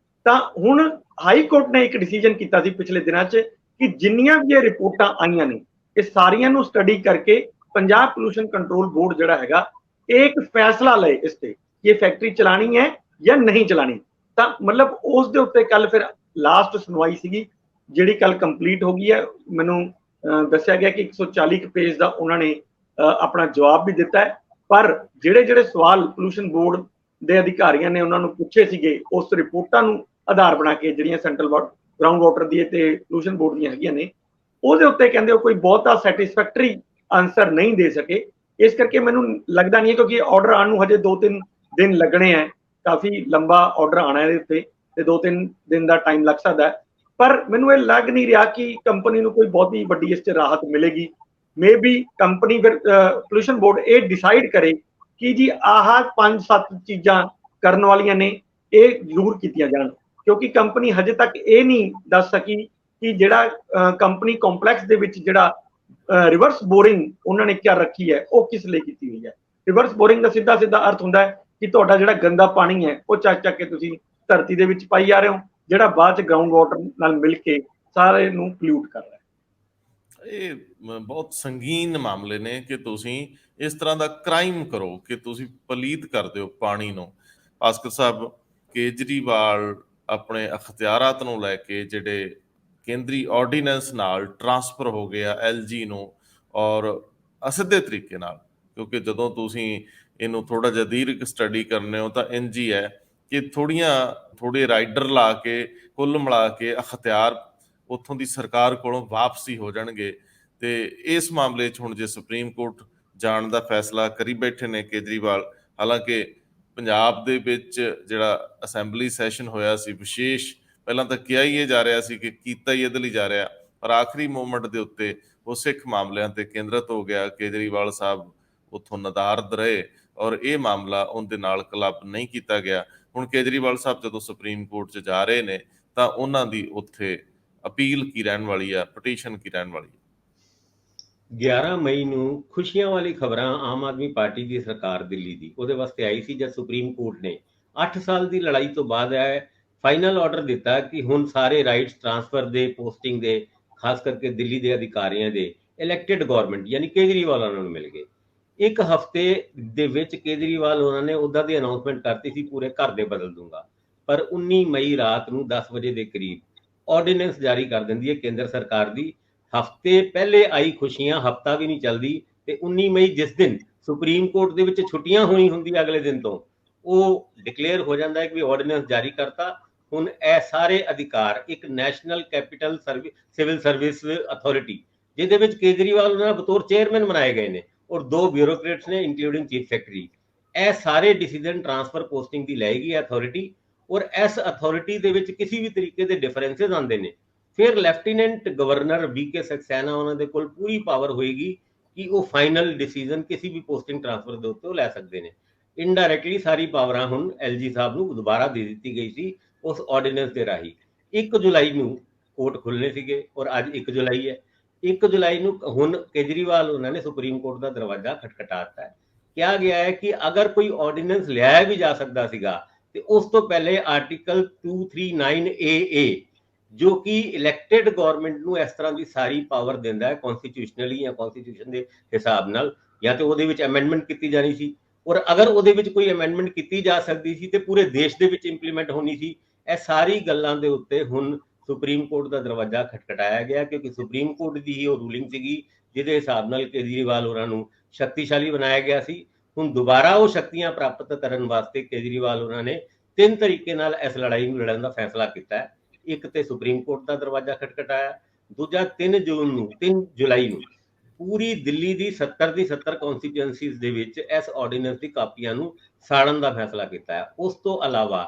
ਤਾਂ ਹੁਣ ਹਾਈ ਕੋਰਟ ਨੇ ਇੱਕ ਡਿਸੀਜਨ ਕੀਤਾ ਸੀ ਪਿਛਲੇ ਦਿਨਾਂ 'ਚ ਕਿ ਜਿੰਨੀਆਂ ਵੀ ਇਹ ਰਿਪੋਰਟਾਂ ਆਈਆਂ ਨੇ ਇਹ ਸਾਰੀਆਂ ਨੂੰ ਸਟੱਡੀ ਕਰਕੇ ਪੰਜਾਬ ਪੋਲੂਸ਼ਨ ਕੰਟਰੋਲ ਬੋਰਡ ਜਿਹੜਾ ਹੈਗਾ ਇਹ ਇੱਕ ਫੈਸਲਾ ਲਏ ਇਸ ਤੇ ਕਿ ਇਹ ਫੈਕਟਰੀ ਚਲਾਣੀ ਹੈ ਜਾਂ ਨਹੀਂ ਚਲਾਣੀ। ਤਾਂ ਮਤਲਬ ਉਸ ਦੇ ਉੱਤੇ ਕੱਲ ਫਿਰ ਲਾਸਟ ਸੁਣਵਾਈ ਸੀਗੀ ਜਿਹੜੀ ਕੱਲ ਕੰਪਲੀਟ ਹੋ ਗਈ ਹੈ। ਮੈਨੂੰ ਦੱਸਿਆ ਗਿਆ ਕਿ 140 ਪੇਜ ਦਾ ਉਹਨਾਂ ਨੇ ਆਪਣਾ ਜਵਾਬ ਵੀ ਦਿੱਤਾ ਹੈ। ਪਰ ਜਿਹੜੇ ਸਵਾਲ ਪੋਲੂਸ਼ਨ ਬੋਰਡ ਦੇ ਅਧਿਕਾਰੀਆਂ ਨੇ ਉਹਨਾਂ ਨੂੰ ਪੁੱਛੇ ਸੀਗੇ ਉਸ ਰਿਪੋਰਟਾਂ ਨੂੰ ਆਧਾਰ ਬਣਾ ਕੇ ਜਿਹੜੀਆਂ ਸੈਂਟਰਲ ਗਰਾਊਂਡ ਵਾਟਰ ਦੀ ਤੇ ਪੋਲੂਸ਼ਨ ਬੋਰਡ ਦੀਆਂ ਹੈਗੀਆਂ ਨੇ ਉਹਦੇ ਉੱਤੇ ਕਹਿੰਦੇ ਉਹ ਕੋਈ ਬਹੁਤਾ ਸੈਟੀਸਫੈਕਟਰੀ ਆਨਸਰ ਨਹੀਂ ਦੇ ਸਕੇ। ਇਸ ਕਰਕੇ ਮੈਨੂੰ ਲੱਗਦਾ ਨਹੀਂ ਹੈ ਕਿਉਂਕਿ ਆਰਡਰ ਆਉਣ ਨੂੰ ਹਜੇ 2-3 ਦਿਨ ਲੱਗਣੇ ਹੈ, ਕਾਫੀ ਲੰਬਾ ਆਰਡਰ ਆਣਾ ਇਹਦੇ ਉੱਤੇ ਤੇ 2-3 ਦਿਨ ਦਾ ਟਾਈਮ ਲੱਗ ਸਕਦਾ ਹੈ। ਪਰ ਮੈਨੂੰ ਇਹ ਲੱਗ ਨਹੀਂ ਰਿਹਾ ਕਿ ਕੰਪਨੀ ਨੂੰ ਕੋਈ ਬਹੁਤੀ ਵੱਡੀ ਇਸ 'ਚ ਰਾਹਤ ਮਿਲੇਗੀ। ਮੇ ਬੀ ਕੰਪਨੀ ਫਿਰ ਪੋਲੂਸ਼ਨ ਬੋਰਡ ਇਹ ਡਿਸਾਈਡ ਕਰੇ ਕਿ ਜੀ ਆਹ 5-7 ਚੀਜ਼ਾਂ ਕਰਨ ਵਾਲੀਆਂ ਨੇ ਇਹ ਜ਼ਰੂਰ ਕੀਤੀਆਂ ਜਾਣ, ਕਿਉਂਕਿ ਕੰਪਨੀ ਹਜੇ ਤੱਕ ਇਹ ਨਹੀਂ ਦੱਸ ਸਕੀ ਕਿ ਜਿਹੜਾ ਕੰਪਨੀ ਕੰਪਲੈਕਸ ਦੇ ਵਿੱਚ ਜਿਹੜਾ ਰਿਵਰਸ ਬੋਰਿੰਗ ਉਹਨਾਂ ਨੇ ਕਿਆ ਰੱਖੀ ਹੈ ਉਹ ਕਿਸ ਲਈ ਕੀਤੀ ਹੋਈ ਹੈ। ਰਿਵਰਸ ਬੋਰਿੰਗ ਦਾ ਸਿੱਧਾ ਅਰਥ ਹੁੰਦਾ ਹੈ ਕਿ ਤੁਹਾਡਾ ਜਿਹੜਾ ਗੰਦਾ ਪਾਣੀ ਹੈ ਉਹ ਚੱਕ ਕੇ ਤੁਸੀਂ ਧਰਤੀ ਦੇ ਵਿੱਚ ਪਾਈ ਜਾ ਰਹੇ ਹੋ, ਜਿਹੜਾ ਬਾਅਦ ਚ ਗਰਾਊਂਡ ਵਾਟਰ ਨਾਲ ਮਿਲ ਕੇ ਸਾਰੇ ਨੂੰ ਪੋਲਿਊਟ ਕਰ ਰਿਹਾ ਹੈ। ਇਹ ਬਹੁਤ ਸੰਗੀਨ ਮਾਮਲੇ ਨੇ ਕਿ ਤੁਸੀਂ ਇਸ ਤਰ੍ਹਾਂ ਦਾ ਕ੍ਰਾਈਮ ਕਰੋ ਕਿ ਤੁਸੀਂ ਪਲੀਤ ਕਰਦੇ ਹੋ ਪਾਣੀ ਨੂੰ। ਭਾਸਕਰ ਸਾਹਿਬ, ਕੇਜਰੀਵਾਲ ਆਪਣੇ ਅਖਤਿਆਰਾਤ ਨੂੰ ਲੈ ਕੇ ਜਿਹੜੇ ਕੇਂਦਰੀ ਆਰਡੀਨੈਂਸ ਨਾਲ ਟਰਾਂਸਫਰ ਹੋ ਗਿਆ LG ਨੂੰ, ਔਰ ਅਸਿੱਧੇ ਤਰੀਕੇ ਨਾਲ, ਕਿਉਂਕਿ ਜਦੋਂ ਤੁਸੀਂ ਇਹਨੂੰ ਥੋੜਾ ਜਿਹਾ ਦੀਰਘ ਸਟੱਡੀ ਕਰਨੇ ਹੋ ਤਾਂ ਇੰਝ ਹੀ ਹੈ ਕਿ ਥੋੜੇ ਰਾਈਡਰ ਲਾ ਕੇ ਕੁੱਲ ਮਿਲਾ ਕੇ ਅਖਤਿਆਰ ਉੱਥੋਂ ਦੀ ਸਰਕਾਰ ਕੋਲੋਂ ਵਾਪਸੀ ਹੋ ਜਾਣਗੇ। ਤੇ ਇਸ ਮਾਮਲੇ 'ਚ ਹੁਣ ਜੇ ਸੁਪਰੀਮ ਕੋਰਟ ਜਾਣ ਦਾ ਫੈਸਲਾ ਕਰੀ ਬੈਠੇ ਨੇ ਕੇਜਰੀਵਾਲ, ਹਾਲਾਂਕਿ ਪੰਜਾਬ ਦੇ ਵਿੱਚ ਜਿਹੜਾ ਅਸੈਂਬਲੀ ਸੈਸ਼ਨ ਹੋਇਆ ਸੀ ਵਿਸ਼ੇਸ਼, ਪਹਿਲਾਂ ਤਾਂ ਕਿਹਾ ਹੀ ਇਹ ਜਾ ਰਿਹਾ ਸੀ ਕਿ ਕੀਤਾ ਹੀ ਇਹਦੇ ਲਈ ਜਾ ਰਿਹਾ, ਪਰ ਆਖਰੀ ਮੂਮੈਂਟ ਦੇ ਉੱਤੇ ਉਹ ਸਿੱਖ ਮਾਮਲਿਆਂ ਤੇ ਕੇਂਦਰਿਤ ਹੋ ਗਿਆ। ਕੇਜਰੀਵਾਲ ਸਾਹਿਬ ਉੱਥੋਂ ਨਦਾਰਦ ਰਹੇ ਔਰ ਇਹ ਮਾਮਲਾ ਉਹਦੇ ਨਾਲ ਕਲੱਬ ਨਹੀਂ ਕੀਤਾ ਗਿਆ। ਹੁਣ ਕੇਜਰੀਵਾਲ ਸਾਹਿਬ ਜਦੋਂ ਸੁਪਰੀਮ ਕੋਰਟ 'ਚ ਜਾ ਰਹੇ ਨੇ ਤਾਂ ਉਹਨਾਂ ਦੀ ਉੱਥੇ ਅਪੀਲ ਕੀ ਰਹਿਣ ਵਾਲੀ ਆ, ਪਟੀਸ਼ਨ ਕੀ ਰਹਿਣ ਵਾਲੀ ਹੈ। 11 ਮਈ ਨੂੰ ਖੁਸ਼ੀਆਂ ਵਾਲੀ ਖਬਰਾਂ ਆਮ ਆਦਮੀ ਪਾਰਟੀ ਦੀ ਸਰਕਾਰ ਦਿੱਲੀ ਦੀ ਉਹਦੇ ਵਾਸਤੇ ਆਈ ਸੀ ਜਦ ਸੁਪਰੀਮ ਕੋਰਟ ਨੇ 8 ਸਾਲ ਦੀ ਲੜਾਈ ਤੋਂ ਬਾਅਦ ਇਹ ਫਾਈਨਲ ਆਰਡਰ ਦਿੱਤਾ ਕਿ ਹੁਣ ਸਾਰੇ ਰਾਈਟਸ ਟ੍ਰਾਂਸਫਰ ਦੇ, ਪੋਸਟਿੰਗ ਦੇ, ਖਾਸ ਕਰਕੇ ਦਿੱਲੀ ਦੇ ਅਧਿਕਾਰੀਆਂ ਦੇ ਇਲੈਕਟਿਡ ਗਵਰਨਮੈਂਟ ਯਾਨੀ ਕੇਜਰੀਵਾਲ ਉਹਨਾਂ ਨੂੰ ਮਿਲ ਗਏ। ਇੱਕ ਹਫ਼ਤੇ ਦੇ ਵਿੱਚ ਕੇਜਰੀਵਾਲ ਉਹਨਾਂ ਨੇ ਉਹਦਾ ਦੀ ਅਨਾਉਂਸਮੈਂਟ ਕਰਤੀ ਸੀ ਪੂਰੇ ਘਰ ਦੇ ਬਦਲ ਦੂੰਗਾ, ਪਰ 19 ਮਈ ਰਾਤ ਨੂੰ 10 ਵਜੇ ਦੇ ਕਰੀਬ ਆਰਡੀਨੈਂਸ ਜਾਰੀ ਕਰ ਦਿੰਦੀ ਹੈ ਕੇਂਦਰ ਸਰਕਾਰ ਦੀ। ਹਫ਼ਤੇ ਪਹਿਲੇ ਆਈ ਖੁਸ਼ੀਆਂ ਹਫ਼ਤਾ ਵੀ ਨਹੀਂ ਚੱਲਦੀ ਤੇ 19 ਮਈ ਜਿਸ ਦਿਨ ਸੁਪਰੀਮ ਕੋਰਟ ਦੇ ਵਿੱਚ ਛੁੱਟੀਆਂ ਹੋਣੀ ਹੁੰਦੀ ਅਗਲੇ ਦਿਨ ਤੋਂ, ਉਹ ਡਿਕਲੇਅਰ ਹੋ ਜਾਂਦਾ ਹੈ ਕਿ ਆਰਡੀਨੈਂਸ ਜਾਰੀ ਕਰਤਾ। ਹੁਣ ਇਹ ਸਾਰੇ ਅਧਿਕਾਰ ਇੱਕ national capital civil service authority, ਜਿਹਦੇ ਵਿੱਚ ਕੇਜਰੀਵਾਲ ਉਹਨਾਂ ਬਤੌਰ ਚੇਅਰਮੈਨ ਬਣਾਏ ਗਏ ਨੇ ਔਰ 2 ਬਿਊਰੋਕਰੇਟਸ ਨੇ ਇੰਕਲੂਡਿੰਗ ਚੀਫ ਸੈਕਟਰੀ, ਇਹ ਸਾਰੇ ਡਿਸੀਜਨ ਟ੍ਰਾਂਸਫਰ ਪੋਸਟਿੰਗ ਦੀ ਲਏਗੀ ਅਥਾਰਟੀ। ਔਰ ਇਸ ਅਥਾਰਟੀ ਦੇ ਵਿੱਚ ਕਿਸੇ ਵੀ ਤਰੀਕੇ ਦੇ ਡਿਫਰੈਂਸਸ ਆਉਂਦੇ ਨੇ, ਫਿਰ ਲੈਫਟੀਨੈਂਟ ਗਵਰਨਰ VK ਸਕਸੈਨਾ ਉਹਨਾਂ ਦੇ ਕੋਲ ਪੂਰੀ ਪਾਵਰ ਹੋਏਗੀ ਕਿ ਉਹ ਫਾਈਨਲ ਡਿਸੀਜਨ ਕਿਸੇ ਵੀ ਪੋਸਟਿੰਗ ਟ੍ਰਾਂਸਫਰ ਦੇ ਉੱਤੇ ਉਹ ਲੈ ਸਕਦੇ ਨੇ। ਇਨਡਾਇਰੈਕਟਲੀ ਸਾਰੀ ਪਾਵਰਾਂ ਹੁਣ LG ਸਾਹਿਬ ਨੂੰ ਦੁਬਾਰਾ ਦੇ ਦਿੱਤੀ ਗਈ ਸੀ ਉਸ ਆਰਡੀਨੈਂਸ ਦੇ ਰਾਹੀਂ। 1 ਜੁਲਾਈ ਨੂੰ ਕੋਰਟ ਖੁੱਲ੍ਹਣੇ ਸੀਗੇ ਔਰ ਅੱਜ 1 ਜੁਲਾਈ ਹੈ। 1 ਜੁਲਾਈ ਨੂੰ ਹੁਣ ਕੇਜਰੀਵਾਲ ਉਹਨਾਂ ਨੇ ਸੁਪਰੀਮ ਕੋਰਟ ਦਾ ਦਰਵਾਜ਼ਾ ਖਟਖਟਾਤਾ ਹੈ। ਕਿਹਾ ਗਿਆ ਹੈ ਕਿ ਅਗਰ ਕੋਈ ਆਰਡੀਨੈਂਸ ਲਿਆਇਆ ਵੀ ਜਾ ਸਕਦਾ ਸੀਗਾ ਤੇ ਉਸ ਤੋਂ ਪਹਿਲੇ ਆਰਟੀਕਲ 239AA ਜੋ ਕਿ ਇਲੈਕਟਿਡ ਗਵਰਨਮੈਂਟ ਨੂੰ ਇਸ ਤਰ੍ਹਾਂ ਦੀ ਸਾਰੀ ਪਾਵਰ ਦਿੰਦਾ ਹੈ ਕਨਸਟੀਟਿਊਸ਼ਨਲੀ ਜਾਂ ਕਨਸਟੀਟਿਊਸ਼ਨ ਦੇ ਹਿਸਾਬ ਨਾਲ, ਜਾਂ ਤੇ ਉਹਦੇ ਵਿੱਚ ਅਮੈਂਡਮੈਂਟ ਕੀਤੀ ਜਾਣੀ ਸੀ, ਔਰ ਅਗਰ ਉਹਦੇ ਵਿੱਚ ਕੋਈ ਅਮੈਂਡਮੈਂਟ ਕੀਤੀ ਜਾ ਸਕਦੀ ਸੀ ਤੇ ਪੂਰੇ ਦੇਸ਼ ਦੇ ਵਿੱਚ ਇੰਪਲੀਮੈਂਟ ਹੋਣੀ ਸੀ। ਇਹ ਸਾਰੀ ਗੱਲਾਂ ਦੇ ਉੱਤੇ ਹੁਣ ਸੁਪਰੀਮ ਕੋਰਟ ਦਾ ਦਰਵਾਜ਼ਾ ਖਟਖਟਾਇਆ ਗਿਆ ਕਿਉਂਕਿ ਸੁਪਰੀਮ ਕੋਰਟ ਦੀ ਹੀ ਉਹ ਰੂਲਿੰਗ ਸੀਗੀ ਜਿਹਦੇ ਹਿਸਾਬ ਨਾਲ ਕੇਜਰੀਵਾਲ ਉਹਨਾਂ ਨੂੰ ਸ਼ਕਤੀਸ਼ਾਲੀ ਬਣਾਇਆ ਗਿਆ ਸੀ। ਹੁਣ ਦੁਬਾਰਾ ਉਹ ਸ਼ਕਤੀਆਂ ਪ੍ਰਾਪਤ ਕਰਨ ਵਾਸਤੇ ਕੇਜਰੀਵਾਲ ਉਹਨਾਂ ਨੇ 3 ਤਰੀਕੇ ਨਾਲ ਇਸ ਲੜਾਈ ਨੂੰ ਲੜਨ ਦਾ ਫੈਸਲਾ ਕੀਤਾ ਹੈ। ਇੱਕ ਤੇ ਸੁਪਰੀਮ ਕੋਰਟ ਦਾ ਦਰਵਾਜ਼ਾ ਖਟਖਟਾਇਆ, ਦੂਜਾ 3 ਜੁਲਾਈ ਨੂੰ ਪੂਰੀ ਦਿੱਲੀ ਦੀ 70 ਕਨਸਟੀਟੂਐਂਸੀਜ਼ ਦੇ ਵਿੱਚ ਇਸ ਆਰਡੀਨੈਂਸ ਦੀ ਕਾਪੀਆਂ ਨੂੰ ਸਾੜਨ ਦਾ ਫੈਸਲਾ ਕੀਤਾ ਹੈ। ਉਸ ਤੋਂ ਇਲਾਵਾ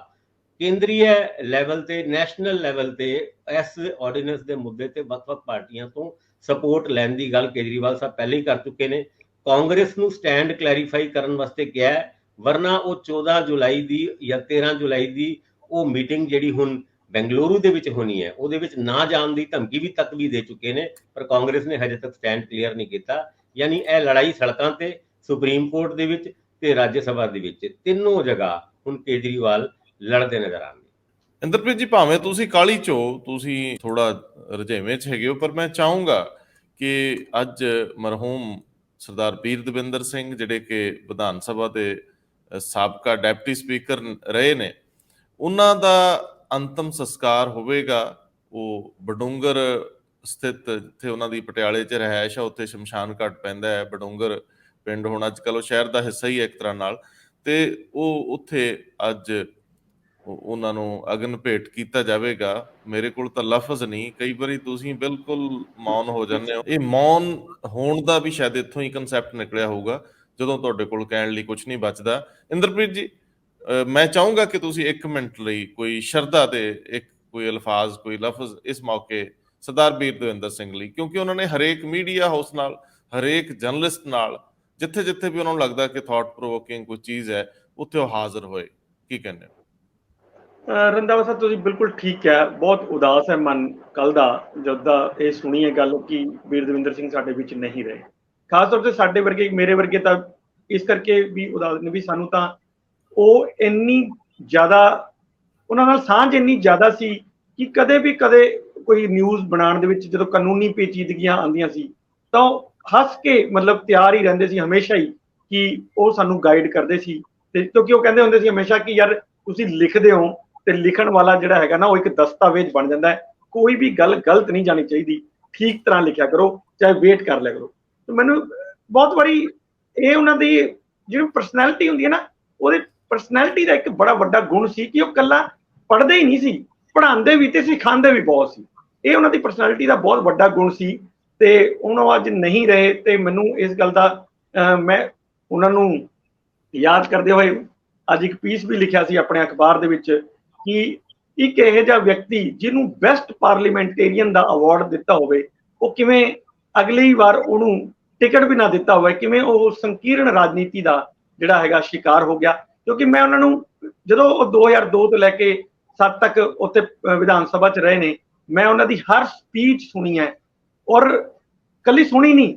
ਕੇਂਦਰੀ ਲੈਵਲ ਤੇ, ਨੈਸ਼ਨਲ ਲੈਵਲ ਤੇ ਇਸ ਆਰਡੀਨੈਂਸ ਦੇ ਮੁੱਦੇ ਤੇ ਵੱਖ-ਵੱਖ ਪਾਰਟੀਆਂ ਤੋਂ ਸਪੋਰਟ ਲੈਣ ਦੀ ਗੱਲ ਕੇਜਰੀਵਾਲ ਸਾਹਿਬ ਪਹਿਲੇ ਹੀ ਕਰ ਚੁੱਕੇ ਨੇ। ਕਾਂਗਰਸ ਨੂੰ ਸਟੈਂਡ ਕਲੈਰੀਫਾਈ ਕਰਨ ਵਾਸਤੇ ਕਿਹਾ ਹੈ, ਵਰਨਾ ਉਹ 14 ਜੁਲਾਈ ਦੀ ਜਾਂ 13 ਜੁਲਾਈ ਦੀ ਉਹ ਮੀਟਿੰਗ ਜਿਹੜੀ ਹੁਣ ਬੈਂਗਲੁਰੂ ਦੇ ਵਿੱਚ ਹੋਣੀ ਹੈ ਉਹਦੇ ਵਿੱਚ ਨਾ ਜਾਣ ਦੀ ਧਮਕੀ ਵੀ ਦੇ ਚੁੱਕੇ ਨੇ, ਪਰ ਕਾਂਗਰਸ ਨੇ ਹਜੇ ਤੱਕ ਸਟੈਂਡ ਕਲੀਅਰ ਨਹੀਂ ਕੀਤਾ। ਯਾਨੀ ਇਹ ਲੜਾਈ ਸੜਕਾਂ ਤੇ, ਸੁਪਰੀਮ ਕੋਰਟ ਦੇ ਵਿੱਚ ਤੇ ਰਾਜ ਸਭਾ ਦੇ ਵਿੱਚ, ਤਿੰਨੋਂ ਜਗ੍ਹਾ ਹੁਣ ਕੇਜਰੀਵਾਲ ਲੜਦੇ ਨਜ਼ਰ ਆਉਂਦੇ। ਇੰਦਰਪ੍ਰੀਤ ਜੀ, ਭਾਵੇਂ ਤੁਸੀਂ ਕਾਹਲੀ 'ਚ ਹੋ, ਤੁਸੀਂ ਥੋੜਾ ਰੁਝੇਵੇਂ 'ਚ ਹੈਗੇ ਹੋ, ਪਰ ਮੈਂ ਚਾਹੂੰਗਾ ਕਿ ਅੱਜ ਮਰਹੂਮ ਸਰਦਾਰ ਬੀਰ ਦਵਿੰਦਰ ਸਿੰਘ, ਜਿਹੜੇ ਕਿ ਵਿਧਾਨ ਸਭਾ ਦੇ ਸਾਬਕਾ ਡਿਪਟੀ ਸਪੀਕਰ ਰਹੇ ਨੇ, ਉਹਨਾਂ ਦਾ ਅੰਤਮ ਸੰਸਕਾਰ ਹੋਵੇਗਾ। ਉਹ ਬਡੂੰਗਰ ਸਥਿਤ, ਜਿੱਥੇ ਉਹਨਾਂ ਦੀ ਪਟਿਆਲੇ 'ਚ ਰਿਹਾਇਸ਼ ਆ, ਉੱਥੇ ਸ਼ਮਸ਼ਾਨ ਘਾਟ ਪੈਂਦਾ ਹੈ। ਬਡੂੰਗਰ ਪਿੰਡ ਹੁਣ ਅੱਜ ਕੱਲ੍ਹ ਉਹ ਸ਼ਹਿਰ ਦਾ ਹਿੱਸਾ ਹੀ ਹੈ ਇੱਕ ਤਰ੍ਹਾਂ ਨਾਲ, ਤੇ ਉਹ ਉੱਥੇ ਅੱਜ ਉਹਨਾਂ ਨੂੰ ਅਗਨ ਭੇਟ ਕੀਤਾ ਜਾਵੇਗਾ। ਮੇਰੇ ਕੋਲ ਤਾਂ ਲਫ਼ਜ਼ ਨਹੀਂ, ਕਈ ਵਾਰੀ ਤੁਸੀਂ ਬਿਲਕੁਲ ਮੌਨ ਹੋ ਜਾਂਦੇ ਹੋ। ਇਹ ਮੌਨ ਹੋਣ ਦਾ ਵੀ ਸ਼ਾਇਦ ਇੱਥੋਂ ਹੀ ਕਨਸੈਪਟ ਨਿਕਲਿਆ ਹੋਊਗਾ, ਜਦੋਂ ਤੁਹਾਡੇ ਕੋਲ ਕਹਿਣ ਲਈ ਕੁਝ ਨਹੀਂ ਬਚਦਾ। ਇੰਦਰਪ੍ਰੀਤ ਜੀ, ਮੈਂ ਚਾਹੂੰਗਾ ਕਿ ਤੁਸੀਂ 1 ਮਿੰਟ ਲਈ ਕੋਈ ਸ਼ਰਧਾ ਦੇ ਕੋਈ ਅਲਫਾਜ਼, ਕੋਈ ਲਫ਼ਜ਼ ਇਸ ਮੌਕੇ ਸਰਦਾਰ ਬੀਰ ਦਵਿੰਦਰ ਸਿੰਘ ਲਈ, ਕਿਉਂਕਿ ਉਹਨਾਂ ਨੇ ਹਰੇਕ ਮੀਡੀਆ ਹਾਊਸ ਨਾਲ, ਹਰੇਕ ਜਰਨਲਿਸਟ ਨਾਲ, ਜਿੱਥੇ ਜਿੱਥੇ ਵੀ ਉਹਨਾਂ ਨੂੰ ਲੱਗਦਾ ਕਿ ਥਾਟ ਪ੍ਰੋਵੋਕਿੰਗ ਕੋਈ ਚੀਜ਼ ਹੈ, ਉੱਥੇ ਉਹ ਹਾਜ਼ਰ ਹੋਏ। ਕੀ ਕਹਿੰਦੇ ਹੋ? ਰੰਧਾਵਾ ਸਾਹਿਬ, ਤੁਸੀਂ ਬਿਲਕੁਲ ਠੀਕ ਹੈ। ਬਹੁਤ ਉਦਾਸ ਹੈ ਮਨ ਕੱਲ ਦਾ, ਜਦ ਦਾ ਇਹ ਸੁਣੀ ਹੈ ਗੱਲ ਕਿ ਬੀਰ ਦਵਿੰਦਰ ਸਿੰਘ ਸਾਡੇ ਵਿੱਚ ਨਹੀਂ ਰਹੇ। ਖਾਸ ਤੌਰ ਤੇ ਸਾਡੇ ਵਰਗੇ, ਮੇਰੇ ਵਰਗੇ ਤਾਂ ਇਸ ਕਰਕੇ ਵੀ ਉਦਾਸ ਨੇ ਵੀ ਸਾਨੂੰ ਤਾਂ ਉਹ ਇੰਨੀ ਜ਼ਿਆਦਾ, ਉਹਨਾਂ ਨਾਲ ਸਾਂਝ ਇੰਨੀ ਜ਼ਿਆਦਾ ਸੀ ਕਿ ਕਦੇ ਕੋਈ ਨਿਊਜ਼ ਬਣਾਉਣ ਦੇ ਵਿੱਚ ਜਦੋਂ ਕਾਨੂੰਨੀ ਪੇਚੀਦਗੀਆਂ ਆਉਂਦੀਆਂ ਸੀ ਤਾਂ ਉਹ ਹੱਸ ਕੇ ਮਤਲਬ ਤਿਆਰ ਹੀ ਰਹਿੰਦੇ ਸੀ ਹਮੇਸ਼ਾ ਹੀ, ਕਿ ਉਹ ਸਾਨੂੰ ਗਾਈਡ ਕਰਦੇ ਸੀ। ਤੇ ਕਿਉਂਕਿ ਉਹ ਕਹਿੰਦੇ ਹੁੰਦੇ ਸੀ ਹਮੇਸ਼ਾ ਕਿ ਯਾਰ ਤੁਸੀਂ ਲਿਖਦੇ ਹੋ ਤੇ ਲਿਖਣ ਵਾਲਾ ਜਿਹੜਾ ਹੈਗਾ ਨਾ, ਉਹ ਇੱਕ ਦਸਤਾਵੇਜ਼ ਬਣ ਜਾਂਦਾ ਹੈ। ਕੋਈ ਵੀ ਗੱਲ ਗਲਤ ਨਹੀਂ ਜਾਣੀ ਚਾਹੀਦੀ, ਠੀਕ ਤਰ੍ਹਾਂ ਲਿਖਿਆ ਕਰੋ, ਚਾਹੇ ਵੇਟ ਕਰ ਲਿਆ ਕਰੋ। ਤੇ ਮੈਨੂੰ ਬਹੁਤ ਵਾਰੀ ਇਹ ਉਹਨਾਂ ਦੀ ਜਿਹੜੀ ਪਰਸਨੈਲਿਟੀ ਹੁੰਦੀ ਹੈ ਨਾ, ਉਹਦੇ ਪਰਸਨੈਲਿਟੀ ਦਾ ਇੱਕ ਬੜਾ ਵੱਡਾ ਗੁਣ ਸੀ ਕਿ ਉਹ ਕੱਲਾ ਪੜ੍ਹਦੇ ਹੀ ਨਹੀਂ ਸੀ, ਪੜ੍ਹਾਉਂਦੇ ਵੀ ਤੇ ਸਿਖਾਉਂਦੇ ਵੀ ਬਹੁਤ ਸੀ। ਇਹ ਉਹਨਾਂ ਦੀ ਪਰਸਨੈਲਿਟੀ ਦਾ ਬਹੁਤ ਵੱਡਾ ਗੁਣ ਸੀ। ਤੇ ਹੁਣ ਉਹ ਅੱਜ ਨਹੀਂ ਰਹੇ, ਤੇ ਮੈਨੂੰ ਇਸ ਗੱਲ ਦਾ ਮੈਂ ਉਹਨਾਂ ਨੂੰ ਯਾਦ ਕਰਦੇ ਹੋਏ ਅੱਜ ਇੱਕ ਪੀਸ ਵੀ ਲਿਖਿਆ ਸੀ ਆਪਣੇ ਅਖਬਾਰ ਦੇ ਵਿੱਚ ਕਿ ਇੱਕ ਇਹੋ ਜਿਹਾ ਵਿਅਕਤੀ ਜਿਹਨੂੰ ਬੈਸਟ ਪਾਰਲੀਮੈਂਟੇਰੀਅਨ ਦਾ ਅਵਾਰਡ ਦਿੱਤਾ ਹੋਵੇ, ਉਹ ਕਿਵੇਂ ਅਗਲੀ ਵਾਰ ਉਹਨੂੰ ਟਿਕਟ ਵੀ ਨਾ ਦਿੱਤਾ ਹੋਵੇ, ਕਿਵੇਂ ਉਹ ਸੰਕੀਰਣ ਰਾਜਨੀਤੀ ਦਾ ਜਿਹੜਾ ਹੈਗਾ ਸ਼ਿਕਾਰ ਹੋ ਗਿਆ। ਕਿਉਂਕਿ ਮੈਂ ਉਹਨਾਂ ਨੂੰ, ਜਦੋਂ ਉਹ 2002 ਤੋਂ ਲੈ ਕੇ 7 ਤੱਕ ਉੱਥੇ ਵਿਧਾਨ ਸਭਾ 'ਚ ਰਹੇ ਨੇ, ਮੈਂ ਉਹਨਾਂ ਦੀ ਹਰ ਸਪੀਚ ਸੁਣੀ ਹੈ। ਔਰ ਕੱਲੀ ਸੁਣੀ ਨਹੀਂ,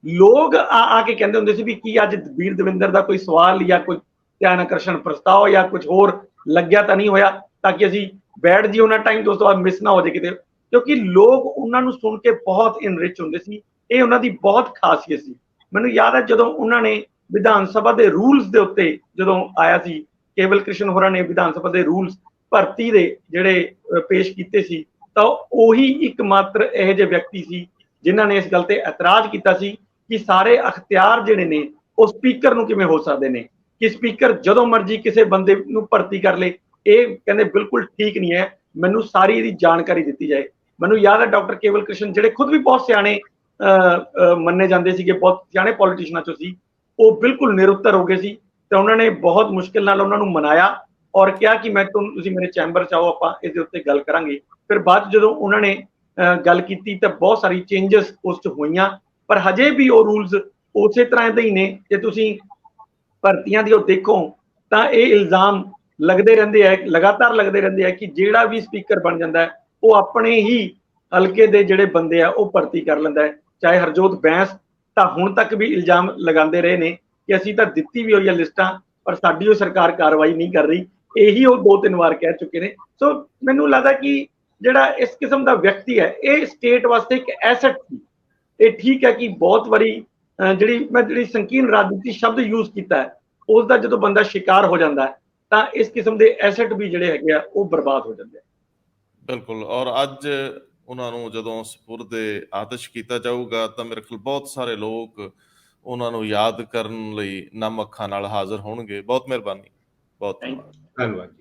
ਲੋਕ ਆ ਕੇ ਕਹਿੰਦੇ ਹੁੰਦੇ ਸੀ ਵੀ ਕੀ ਅੱਜ ਬੀਰ ਦਵਿੰਦਰ ਦਾ ਕੋਈ ਸਵਾਲ ਜਾਂ ਕੋਈ ਧਿਆਨ ਆਕਰਸ਼ਣ ਪ੍ਰਸਤਾਵ ਜਾਂ ਕੁਝ ਹੋਰ ਲੱਗਿਆ ਤਾਂ ਨਹੀਂ ਹੋਇਆ, ਤਾਂ ਕਿ ਅਸੀਂ ਬੈਠ ਜੀ ਉਹਨਾਂ ਟਾਈਮ ਤੋਂ ਉਸ ਤੋਂ ਬਾਅਦ ਮਿਸ ਨਾ ਹੋ ਜਾਏ ਕਿਤੇ। ਕਿਉਂਕਿ ਲੋਕ ਉਹਨਾਂ ਨੂੰ ਸੁਣ ਕੇ ਬਹੁਤ ਇਨਰਿਚ ਹੁੰਦੇ ਸੀ। ਇਹ ਉਹਨਾਂ ਦੀ ਬਹੁਤ ਖਾਸੀਅਤ ਸੀ। ਮੈਨੂੰ ਯਾਦ ਹੈ ਜਦੋਂ ਉਹਨਾਂ ਨੇ ਵਿਧਾਨ ਸਭਾ ਦੇ ਰੂਲਸ ਦੇ ਉੱਤੇ ਜਦੋਂ ਆਇਆ ਸੀ, ਕੇਵਲ ਕ੍ਰਿਸ਼ਨ ਹੋਰਾਂ ਨੇ ਵਿਧਾਨ ਸਭਾ ਦੇ ਰੂਲਸ ਭਰਤੀ ਦੇ ਜਿਹੜੇ ਪੇਸ਼ ਕੀਤੇ ਸੀ, ਤਾਂ ਉਹੀ ਇੱਕਮਾਤਰ ਇਹੋ ਜਿਹੇ ਵਿਅਕਤੀ ਸੀ ਜਿਨ੍ਹਾਂ ਨੇ ਇਸ ਗੱਲ ਤੇ ਇਤਰਾਜ਼ ਕੀਤਾ ਸੀ ਕਿ ਸਾਰੇ ਅਖਤਿਆਰ ਜਿਹੜੇ ਨੇ ਉਹ ਸਪੀਕਰ ਨੂੰ ਕਿਵੇਂ ਹੋ ਸਕਦੇ ਨੇ, ਕਿ ਸਪੀਕਰ ਜਦੋਂ ਮਰਜ਼ੀ ਕਿਸੇ ਬੰਦੇ ਨੂੰ ਭਰਤੀ ਕਰ ਲੇ। ਇਹ ਕਹਿੰਦੇ ਬਿਲਕੁਲ ਠੀਕ ਨਹੀਂ ਹੈ, ਮੈਨੂੰ ਸਾਰੀ ਇਹਦੀ ਜਾਣਕਾਰੀ ਦਿੱਤੀ ਜਾਏ। ਮੈਨੂੰ ਯਾਦ ਹੈ ਡਾਕਟਰ ਕੇਵਲ ਕ੍ਰਿਸ਼ਨ, ਜਿਹੜੇ ਖੁਦ ਵੀ ਬਹੁਤ ਸਿਆਣੇ ਮੰਨੇ ਜਾਂਦੇ ਸੀਗੇ, ਬਹੁਤ ਸਿਆਣੇ ਪੋਲੀਟੀਸ਼ੀਅਨਾਂ ਚੋਂ ਸੀ, ਉਹ ਬਿਲਕੁਲ ਨਿਰੁੱਤਰ ਹੋ ਗਏ ਸੀ। ਤੇ ਉਹਨਾਂ ਨੇ ਬਹੁਤ ਮੁਸ਼ਕਿਲ ਨਾਲ ਉਹਨਾਂ ਨੂੰ ਮਨਾਇਆ ਔਰ ਕਿਹਾ ਕਿ ਤੁਸੀਂ ਮੇਰੇ ਚੈਂਬਰ 'ਚ ਆਓ, ਆਪਾਂ ਇਹਦੇ ਉੱਤੇ ਗੱਲ ਕਰਾਂਗੇ। ਫਿਰ ਬਾਅਦ ਜਦੋਂ ਉਹਨਾਂ ਨੇ ਗੱਲ ਕੀਤੀ ਤਾਂ ਬਹੁਤ ਸਾਰੀ ਚੇਂਜਸ ਉਸ 'ਚ ਹੋਈਆਂ, ਪਰ ਹਜੇ ਵੀ ਉਹ ਰੂਲਸ ਉਸੇ ਤਰ੍ਹਾਂ ਦੇ ਹੀ ਨੇ। ਜੇ ਤੁਸੀਂ ਭਰਤੀਆਂ ਦੀ ਉਹ ਦੇਖੋ ਤਾਂ ਇਹ ਇਲਜ਼ਾਮ ਲੱਗਦੇ ਰਹਿੰਦੇ ਆ, ਲਗਾਤਾਰ ਲੱਗਦੇ ਰਹਿੰਦੇ ਆ ਕਿ ਜਿਹੜਾ ਵੀ ਸਪੀਕਰ ਬਣ ਜਾਂਦਾ ਹੈ ਉਹ ਆਪਣੇ ਹੀ ਹਲਕੇ ਦੇ ਜਿਹੜੇ ਬੰਦੇ ਆ ਉਹ ਭਰਤੀ ਕਰ ਲੈਂਦਾ ਹੈ। ਚਾਹੇ ਹਰਜੋਤ ਬੈਂਸ ਤਾਂ ਹੁਣ ਤੱਕ ਵੀ ਇਲਜ਼ਾਮ ਲਗਾਉਂਦੇ ਰਹੇ ਨੇ ਕਿ ਅਸੀਂ ਤਾਂ ਦਿੱਤੀ ਵੀ ਹੋਈ ਆ ਲਿਸਟਾਂ, ਪਰ ਸਾਡੀ ਉਹ ਸਰਕਾਰ ਕਾਰਵਾਈ ਨਹੀਂ ਕਰ ਰਹੀ। ਇਹੀ ਉਹ 2-3 ਵਾਰ ਕਹਿ ਚੁੱਕੇ ਨੇ। ਸੋ ਮੈਨੂੰ ਲੱਗਦਾ ਕਿ ਜਿਹੜਾ ਇਸ ਕਿਸਮ ਦਾ ਵਿਅਕਤੀ ਹੈ, ਇਹ ਸਟੇਟ ਵਾਸਤੇ ਇੱਕ ਐਸੈਟ ਸੀ। ਇਹ ਠੀਕ ਹੈ ਕਿ ਬਹੁਤ ਵਾਰੀ ਜਿਹੜੀ ਸੰਕੀਰਣ ਰਾਜਨੀਤੀ ਸ਼ਬਦ ਯੂਜ਼ ਕੀਤਾ ਹੈ, ਉਸ ਦਾ ਜਦੋਂ ਬੰਦਾ ਸ਼ਿਕਾਰ ਹੋ ਜਾਂਦਾ ਹੈ ਤਾਂ ਇਸ ਕਿਸਮ ਦੇ ਐਸੈਟ ਵੀ ਜਿਹੜੇ ਹੈਗੇ ਆ ਉਹ ਬਰਬਾਦ ਹੋ ਜਾਂਦੇ ਆ। ਬਿਲਕੁਲ। ਔਰ ਅੱਜ ਉਹਨਾਂ ਨੂੰ ਜਦੋਂ ਸਪੁਰਦੇ ਆਤਿਸ਼ ਕੀਤਾ ਜਾਊਗਾ ਤਾਂ ਮੇਰੇ ਖਿਆਲ ਬਹੁਤ ਸਾਰੇ ਲੋਕ ਉਹਨਾਂ ਨੂੰ ਯਾਦ ਕਰਨ ਲਈ ਨਮ ਅੱਖਾਂ ਨਾਲ ਹਾਜ਼ਰ ਹੋਣਗੇ। ਬਹੁਤ ਮਿਹਰਬਾਨੀ, ਬਹੁਤ ਧੰਨਵਾਦ। ਧੰਨਵਾਦ।